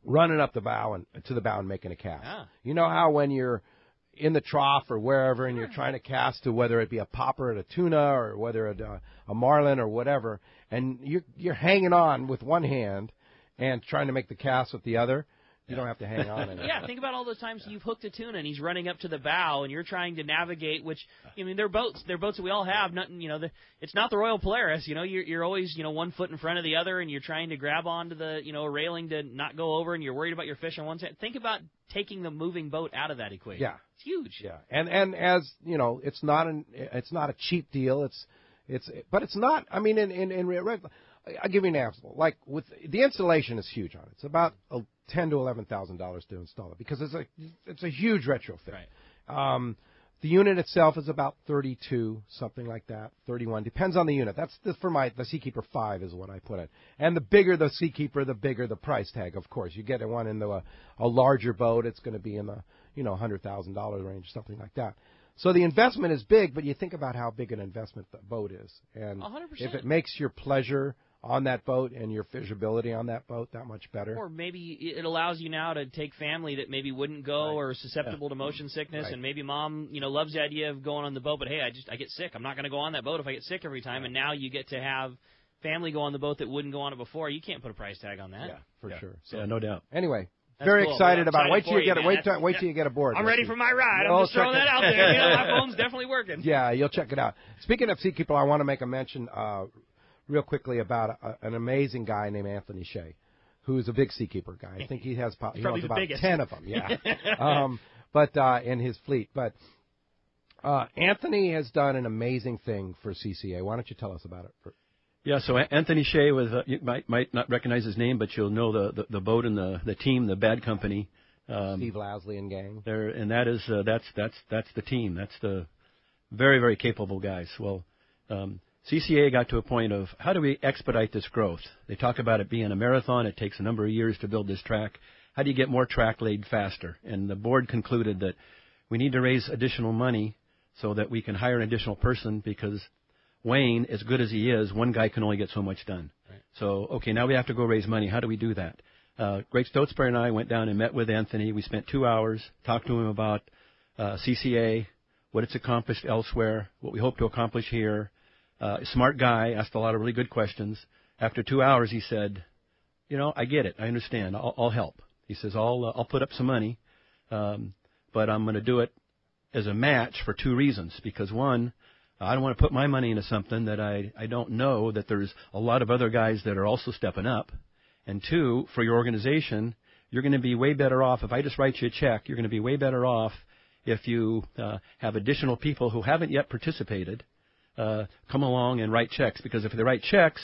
running up the bow and to the bow and making a cast. Yeah. You know how when you're in the trough or wherever and you're trying to cast to whether it be a popper at a tuna or whether it a marlin or whatever, and you're hanging on with one hand and trying to make the cast with the other. You don't have to hang on anymore. Yeah, think about all those times you've hooked a tuna and he's running up to the bow and you're trying to navigate. Which I mean, they're boats that we all have. Nothing, it's not the Royal Polaris. You're always 1 foot in front of the other and you're trying to grab onto the a railing to not go over and you're worried about your fish on one side. Think about taking the moving boat out of that equation. Yeah, it's huge. Yeah, and as it's not a cheap deal. But it's not. I mean, I'll give you an example. Like with the installation is huge on it. It's about $10,000 to $11,000 to install it because it's a huge retrofit. Right. The unit itself is about 32, something like that, 31. Depends on the unit. That's for the Seakeeper 5 is what I put it. And the bigger the Seakeeper, the bigger the price tag. Of course, you get one into a larger boat, it's going to be in the $100,000 range, something like that. So the investment is big, but you think about how big an investment the boat is, and 100%. If it makes your pleasure on that boat and your fishability on that boat that much better. Or maybe it allows you now to take family that maybe wouldn't go or susceptible to motion sickness, and maybe mom, loves the idea of going on the boat, but hey, I get sick. I'm not going to go on that boat if I get sick every time, and now you get to have family go on the boat that wouldn't go on it before. You can't put a price tag on that. Yeah, for sure. So, yeah, no doubt. Anyway. That's very cool. excited about it. Wait till you get aboard. I'm ready for my ride. I'm just throwing that out there. My phone's definitely working. Yeah, you'll check it out. Speaking of Seakeeper, I want to make a mention real quickly about an amazing guy named Anthony Shea, who's a big Seakeeper guy. I think he has about 10 of them. Yeah, but in his fleet. But Anthony has done an amazing thing for CCA. Why don't you tell us about it? Yeah, so Anthony Shea was you might not recognize his name, but you'll know the boat and the team, the Bad Company. Steve Lasley and gang. There, and that is that's the team. That's the very, very capable guys. Well, CCA got to a point of how do we expedite this growth? They talk about it being a marathon. It takes a number of years to build this track. How do you get more track laid faster? And the board concluded that we need to raise additional money so that we can hire an additional person because Wayne, as good as he is, one guy can only get so much done. Right. So, okay, now we have to go raise money. How do we do that? Greg Stotesbury and I went down and met with Anthony. We spent 2 hours, talked to him about CCA, what it's accomplished elsewhere, what we hope to accomplish here. Smart guy, asked a lot of really good questions. After 2 hours, he said, I get it. I understand. I'll help. He says, I'll put up some money, but I'm going to do it as a match for 2 reasons. Because one, I don't want to put my money into something that I don't know that there's a lot of other guys that are also stepping up. And 2, for your organization, you're going to be way better off. If I just write you a check, you're going to be way better off if you have additional people who haven't yet participated come along and write checks. Because if they write checks,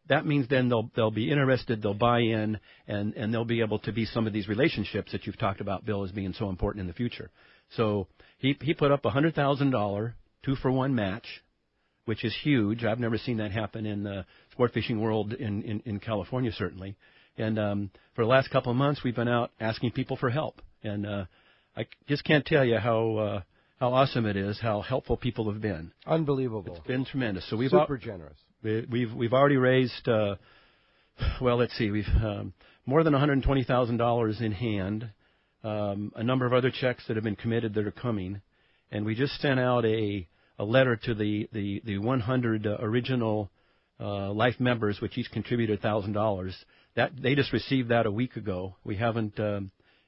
that means then they'll be interested, they'll buy in, and they'll be able to be some of these relationships that you've talked about, Bill, as being so important in the future. So he put up $100,000 2-for-1 match, which is huge. I've never seen that happen in the sport fishing world in California, certainly. And for the last couple of months, we've been out asking people for help. And I just can't tell you how awesome it is, how helpful people have been. Unbelievable. It's been tremendous. So we've super generous. We've already raised, let's see, we've more than $120,000 in hand. A number of other checks that have been committed that are coming, and we just sent out a letter to the 100 original life members, which each contributed $1,000. That they just received that a week ago. We haven't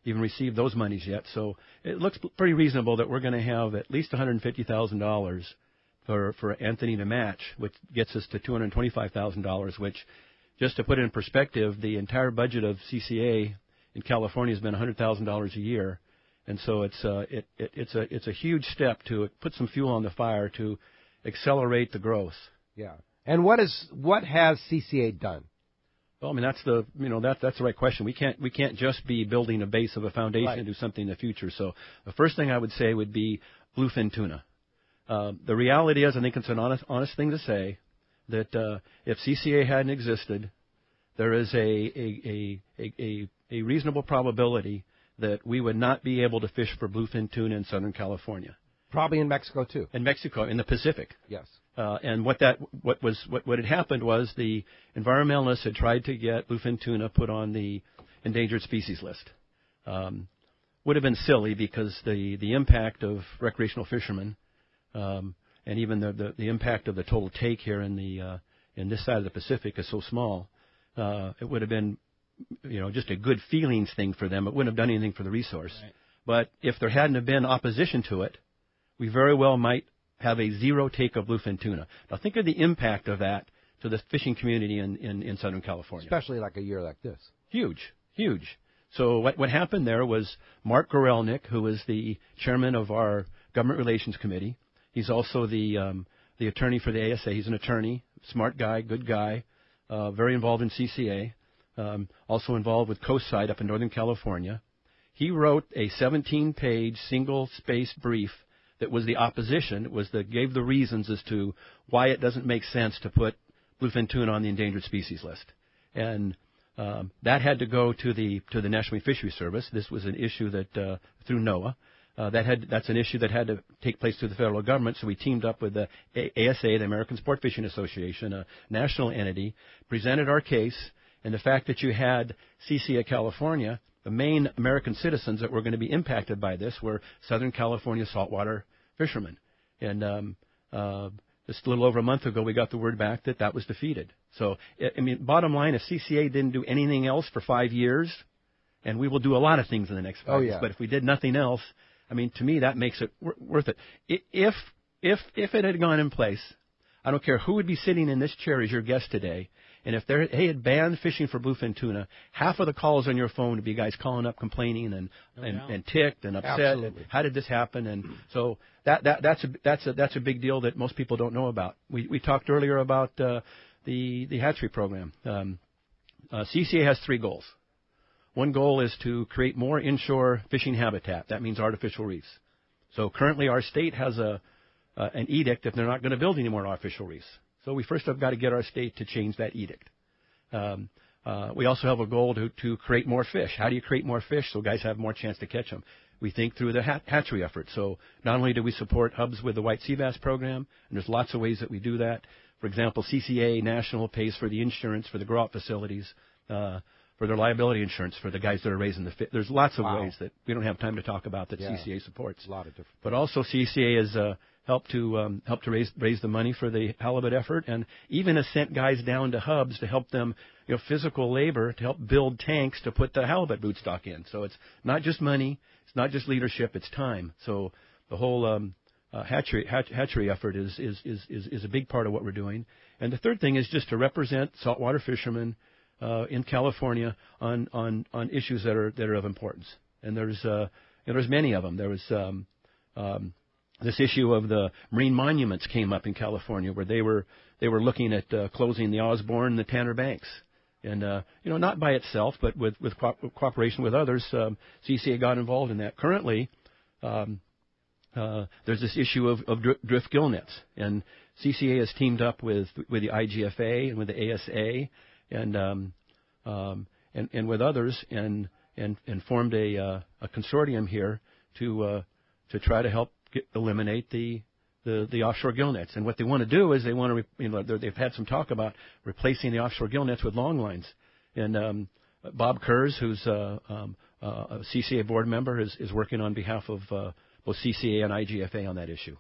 even received those monies yet, so it looks pretty reasonable that we're going to have at least $150,000 for Anthony to match, which gets us to $225,000. Which, just to put it in perspective, the entire budget of CCA in California has been $100,000 a year. And so it's a huge step to put some fuel on the fire to accelerate the growth. Yeah. And what has CCA done? Well, I mean that's the right question. We can't just be building a base of a foundation and do something in the future. So the first thing I would say would be bluefin tuna. The reality is, I think it's an honest thing to say that if CCA hadn't existed, there is a reasonable probability that we would not be able to fish for bluefin tuna in Southern California. Probably in Mexico too. In Mexico, in the Pacific. Yes. And what had happened was the environmentalists had tried to get bluefin tuna put on the endangered species list. Would have been silly because the impact of recreational fishermen and even the impact of the total take here in this side of the Pacific is so small. It would have been, just a good feelings thing for them. It wouldn't have done anything for the resource. Right. But if there hadn't have been opposition to it, we very well might have a zero take of bluefin tuna. Now think of the impact of that to the fishing community in Southern California. Especially like a year like this. Huge. So what happened there was Mark Gorelnik, who is the chairman of our Government Relations Committee. He's also the attorney for the ASA. He's an attorney, smart guy, good guy, very involved in CCA, also involved with Coastside up in Northern California. He wrote a 17-page single-spaced brief that was the opposition. It was gave the reasons as to why it doesn't make sense to put bluefin tuna on the endangered species list. And that had to go to the National Marine Fisheries Service. This was an issue that through NOAA. That's an issue that had to take place through the federal government. So we teamed up with the ASA, the American Sport Fishing Association, a national entity, presented our case, and the fact that you had CCA California. The main American citizens that were going to be impacted by this were Southern California saltwater fishermen. And just a little over a month ago, we got the word back that was defeated. So, bottom line, if CCA didn't do anything else for 5 years, and we will do a lot of things in the next 5 years, but if we did nothing else, to me, that makes it worth it. If it had gone in place, I don't care who would be sitting in this chair as your guest today, and if they had banned fishing for bluefin tuna, half of the calls on your phone would be guys calling up complaining and ticked and upset. Absolutely. And how did this happen? And so that's a big deal that most people don't know about. We talked earlier about the hatchery program. CCA has 3 goals. One goal is to create more inshore fishing habitat. That means artificial reefs. So currently our state has an edict that they're not going to build any more artificial reefs. So we first have got to get our state to change that edict. We also have a goal to create more fish. How do you create more fish so guys have more chance to catch them? We think through the hatchery effort. So not only do we support hubs with the white sea bass program, and there's lots of ways that we do that. For example, CCA National pays for the insurance for the grow-out facilities, for their liability insurance for the guys that are raising the fish. There's lots of ways that we don't have time to talk about that CCA supports. A lot of different. But also CCA has helped to raise the money for the halibut effort, and even has sent guys down to hubs to help them, physical labor to help build tanks to put the halibut broodstock in. So it's not just money, it's not just leadership, it's time. So the whole hatchery effort is a big part of what we're doing. And the third thing is just to represent saltwater fishermen in California on issues that are of importance. And there's many of them. There was this issue of the marine monuments came up in California, where they were looking at closing the Osborne and the Tanner Banks, and not by itself, but with cooperation with others. CCA got involved in that. Currently, there's this issue of drift gill nets, and CCA has teamed up with the IGFA and with the ASA and with others, and formed a consortium here to try to help eliminate the offshore gill nets. And what they want to do is they want to, they've had some talk about replacing the offshore gill nets with long lines. And Bob Kurz, who's a CCA board member, is working on behalf of both CCA and IGFA on that issue.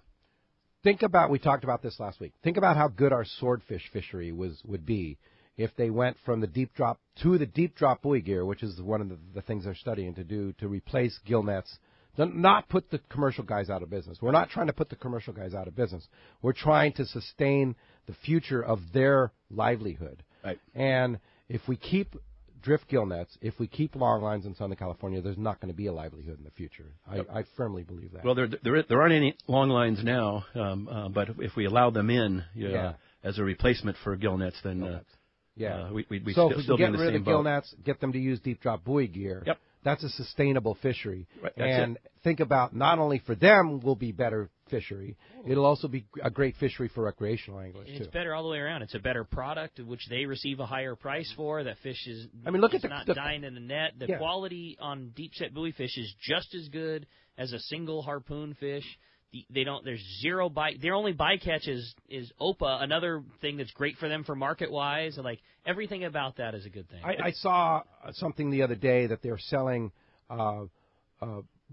Think about, we talked about this last week, think about how good our swordfish fishery would be if they went from the deep drop to the deep drop buoy gear, which is one of the things they're studying to do to replace gill nets. Not put the commercial guys out of business. We're not trying to put the commercial guys out of business. We're trying to sustain the future of their livelihood. Right. And if we keep drift gill nets, if we keep long lines in Southern California, there's not going to be a livelihood in the future. I firmly believe that. Well, there aren't any long lines now, but if we allow them in as a replacement for gill nets, then we so still if we be in get the rid same of gill boat. nets, get them to use deep drop buoy gear. Yep. That's a sustainable fishery. Right, and think about not only for them will be better fishery, it'll also be a great fishery for recreational anglers, It's too. better all the way around. It's a better product, which they receive a higher price for. That fish is look is at not the dying in the net. The quality on deep-set buoy fish is just as good as a single harpoon fish. There's zero bite. Their only bycatch is OPA, another thing that's great for them for market-wise. Like, everything about that is a good thing. I saw something the other day that they're selling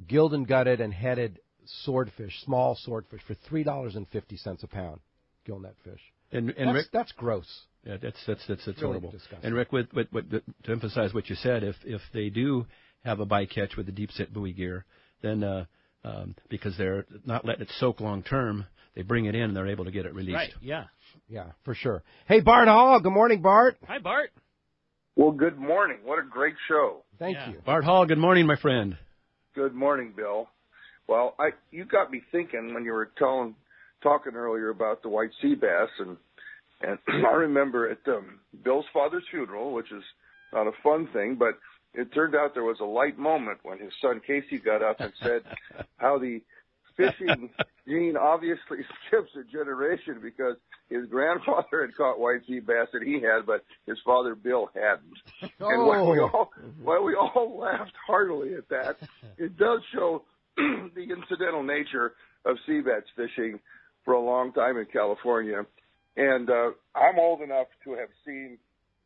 gilled and headed swordfish, small swordfish, for $3.50 a pound, gillnet fish. And Rick, that's gross. Yeah, that's really horrible. Disgusting. And Rick, to emphasize what you said, if they do have a bycatch with the deep set buoy gear, then because they're not letting it soak long term, they bring it in and they're able to get it released. Right? Yeah. Yeah, for sure. Hey, Bart Hall. Good morning, Bart. Hi, Bart. Well, good morning. What a great show. Thank you. Bart Hall, good morning, my friend. Good morning, Bill. Well, you got me thinking when you were talking earlier about the white sea bass, and I remember at Bill's father's funeral, which is not a fun thing, but it turned out there was a light moment when his son Casey got up and said how the fishing gene obviously skips a generation because his grandfather had caught white sea bass that he had, but his father Bill hadn't. And while we all laughed heartily at that, it does show the incidental nature of sea bass fishing for a long time in California. And I'm old enough to have seen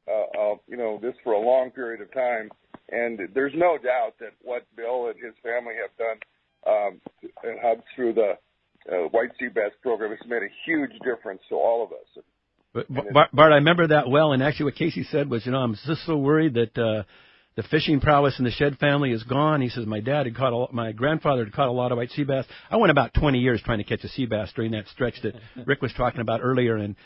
this for a long period of time, and there's no doubt that what Bill and his family have done through the white sea bass program has made a huge difference to all of us. But Bart, I remember that well, and actually what Casey said was, I'm just so worried that the fishing prowess in the Shed family is gone. He says my grandfather had caught a lot of white sea bass. I went about 20 years trying to catch a sea bass during that stretch that Rick was talking about earlier, and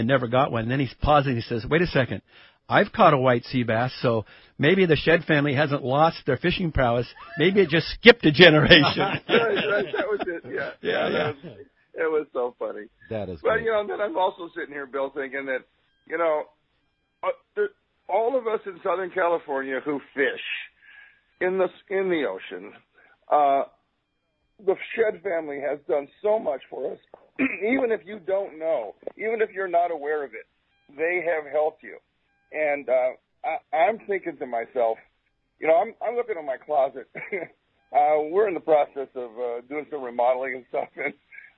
never got one. And then he pauses and he says, "Wait a second, I've caught a white sea bass, so maybe the Shed family hasn't lost their fishing prowess. Maybe it just skipped a generation." right, that was it. Yeah. It was so funny. That is. But then I'm also sitting here, Bill, thinking that all of us in Southern California who fish in the ocean, the Shed family has done so much for us. Even if you don't know, even if you're not aware of it, they have helped you. And I'm thinking to myself, I'm looking at my closet. We're in the process of doing some remodeling and stuff, and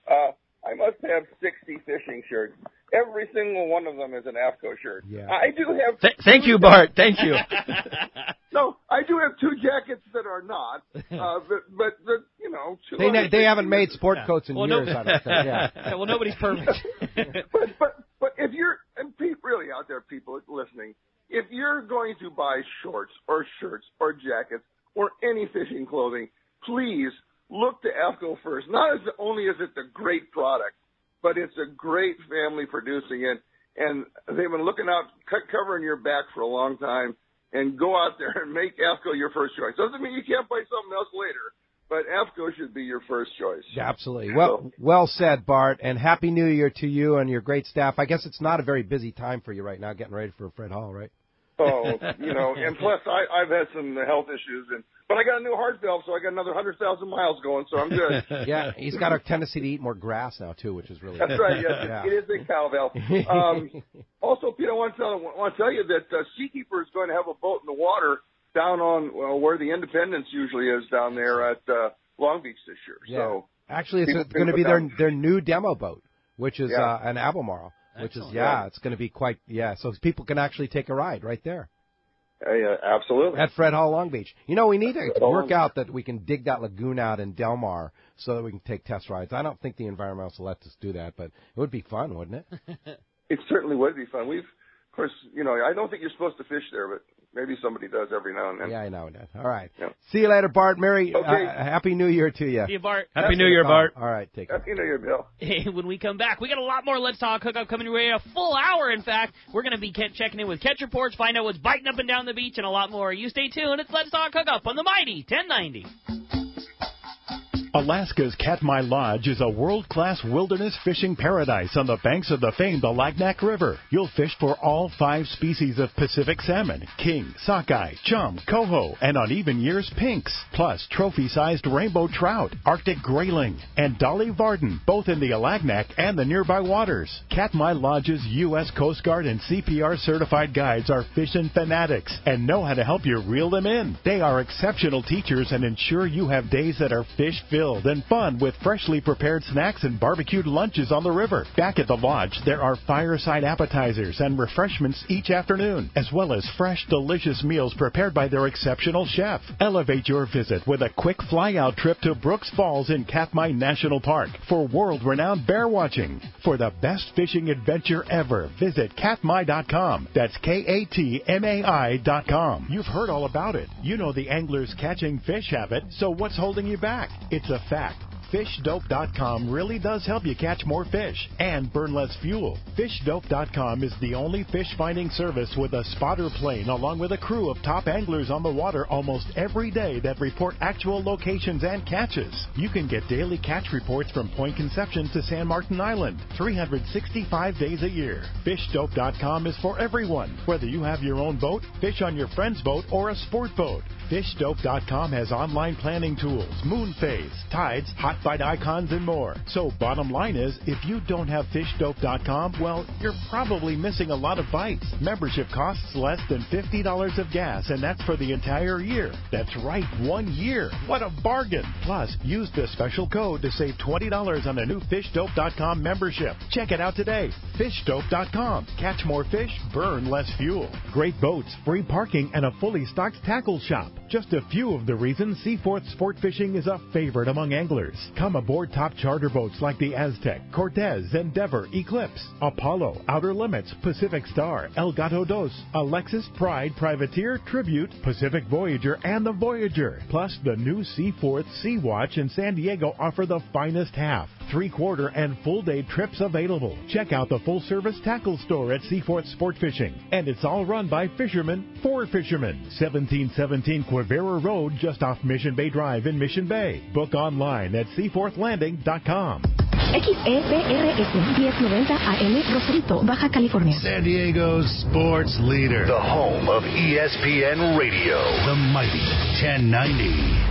I must have 60 fishing shirts. Every single one of them is an Aftco shirt. Yeah. I do have. Thank you, Bart. Thank you. No, I do have 2 jackets that are not, but 2 They haven't made sport coats in years. I don't think. Yeah. Well, nobody's perfect. But if you're, and really out there, people listening, if you're going to buy shorts or shirts or jackets or any fishing clothing, please look to Aftco first. Not only is it the great product, but it's a great family producing it, and they've been looking out, covering your back for a long time. And go out there and make Aftco your first choice. Doesn't mean you can't buy something else later, but Aftco should be your first choice. Yeah, absolutely. Well said, Bart, and Happy New Year to you and your great staff. I guess it's not a very busy time for you right now, getting ready for Fred Hall, right? Oh, and plus I've had some health issues, but I got a new heart valve, so I got another 100,000 miles going, so I'm good. Yeah, he's got a tendency to eat more grass now too, which is really That's good. right. Yes, Yeah. it is a cow valve. Also, Pete, I want to tell you that Seakeeper is going to have a boat in the water down on where the Independence usually is down there at Long Beach this year. Yeah. So actually, it's going to be their new demo boat, which is an Albemarle. Which is, it's going to be quite, so people can actually take a ride right there. Yeah, absolutely. At Fred Hall, Long Beach. We need to work out that we can dig that lagoon out in Del Mar so that we can take test rides. I don't think the environmentalists will let us do that, but it would be fun, wouldn't it? It certainly would be fun. Of course, I don't think you're supposed to fish there, but maybe somebody does every now and then. Yeah, I know that. All right. Yeah. See you later, Bart. Okay. Happy New Year to you. See you, Bart. Happy New Year, Bart. All right, take care. Happy New Year, Bill. Hey, when we come back, we got a lot more Let's Talk Hookup coming your way. A full hour, in fact. We're going to be checking in with catch reports, find out what's biting up and down the beach, and a lot more. You stay tuned. It's Let's Talk Hookup on the mighty 1090. Alaska's Katmai Lodge is a world-class wilderness fishing paradise on the banks of the famed Alagnak River. You'll fish for all 5 species of Pacific salmon, king, sockeye, chum, coho, and on even years, pinks, plus trophy-sized rainbow trout, Arctic grayling, and Dolly Varden, both in the Alagnak and the nearby waters. Katmai Lodge's U.S. Coast Guard and CPR certified guides are fishing fanatics and know how to help you reel them in. They are exceptional teachers and ensure you have days that are fish-filled and fun with freshly prepared snacks and barbecued lunches on the river. Back at the lodge, there are fireside appetizers and refreshments each afternoon, as well as fresh, delicious meals prepared by their exceptional chef. Elevate your visit with a quick fly-out trip to Brooks Falls in Katmai National Park for world-renowned bear watching. For the best fishing adventure ever, visit katmai.com. That's KATMAI.com. You've heard all about it. You know the anglers catching fish have it, so what's holding you back? It's a fact. FishDope.com really does help you catch more fish and burn less fuel. FishDope.com is the only fish-finding service with a spotter plane along with a crew of top anglers on the water almost every day that report actual locations and catches. You can get daily catch reports from Point Conception to San Martin Island, 365 days a year. FishDope.com is for everyone, whether you have your own boat, fish on your friend's boat, or a sport boat. FishDope.com has online planning tools, moon phase, tides, hot bite icons, and more. So bottom line is, if you don't have FishDope.com, well, you're probably missing a lot of bites. Membership costs less than $50 of gas, and that's for the entire year. That's right, 1 year. What a bargain. Plus, use the special code to save $20 on a new FishDope.com membership. Check it out today. FishDope.com. Catch more fish, burn less fuel. Great boats, free parking, and a fully stocked tackle shop. Just a few of the reasons Seaforth Sport Fishing is a favorite among anglers. Come aboard top charter boats like the Aztec, Cortez, Endeavor, Eclipse, Apollo, Outer Limits, Pacific Star, El Gato Dos, Alexis, Pride, Privateer, Tribute, Pacific Voyager, and the Voyager. Plus, the new Seaforth Sea Watch in San Diego offer the finest half, 3/4, and full-day trips available. Check out the full-service tackle store at Seaforth Sport Fishing. And it's all run by fishermen for fishermen. 1717 Quivira Road, just off Mission Bay Drive in Mission Bay. Book online at seaforthlanding.com. XEPRS 1090 AM Rosarito, Baja California. San Diego's sports leader. The home of ESPN Radio. The mighty 1090.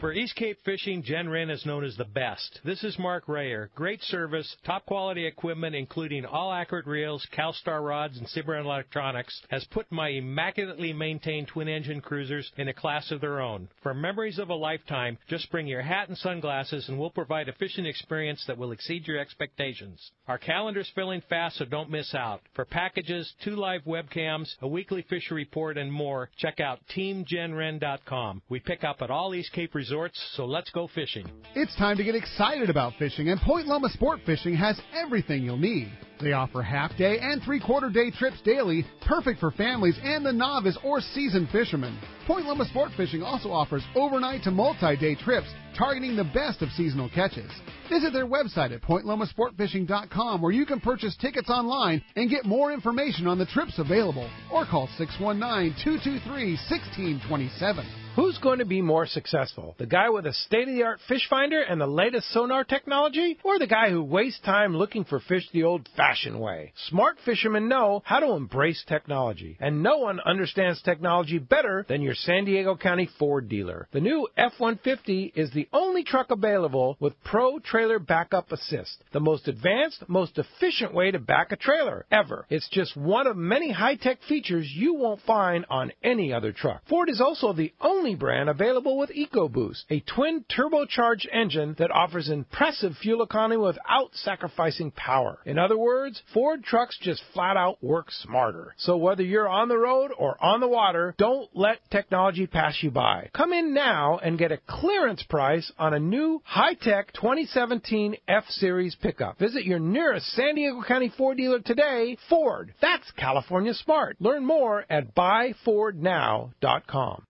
For East Cape fishing, Jen Wren is known as the best. This is Mark Rayer. Great service, top quality equipment, including all accurate reels, CalStar rods, and Sibron electronics, has put my immaculately maintained twin-engine cruisers in a class of their own. For memories of a lifetime, just bring your hat and sunglasses, and we'll provide a fishing experience that will exceed your expectations. Our calendar's filling fast, so don't miss out. For packages, 2 live webcams, a weekly fishery report, and more, check out TeamJenWren.com. We pick up at all East Cape resorts, so let's go fishing. It's time to get excited about fishing, and Point Loma Sport Fishing has everything you'll need. They offer half-day and 3/4-day trips daily, perfect for families and the novice or seasoned fishermen. Point Loma Sport Fishing also offers overnight to multi-day trips, targeting the best of seasonal catches. Visit their website at pointlomasportfishing.com, where you can purchase tickets online and get more information on the trips available, or call 619-223-1627. Who's going to be more successful? The guy with a state-of-the-art fish finder and the latest sonar technology? Or the guy who wastes time looking for fish the old-fashioned way? Smart fishermen know how to embrace technology. And no one understands technology better than your San Diego County Ford dealer. The new F-150 is the only truck available with Pro Trailer Backup Assist, the most advanced, most efficient way to back a trailer ever. It's just one of many high-tech features you won't find on any other truck. Ford is also the only brand available with EcoBoost, a twin turbocharged engine that offers impressive fuel economy without sacrificing power. In other words, Ford trucks just flat out work smarter. So whether you're on the road or on the water, don't let technology pass you by. Come in now and get a clearance price on a new high-tech 2017 F-Series pickup. Visit your nearest San Diego County Ford dealer today. Ford, that's California smart. Learn more at buyfordnow.com.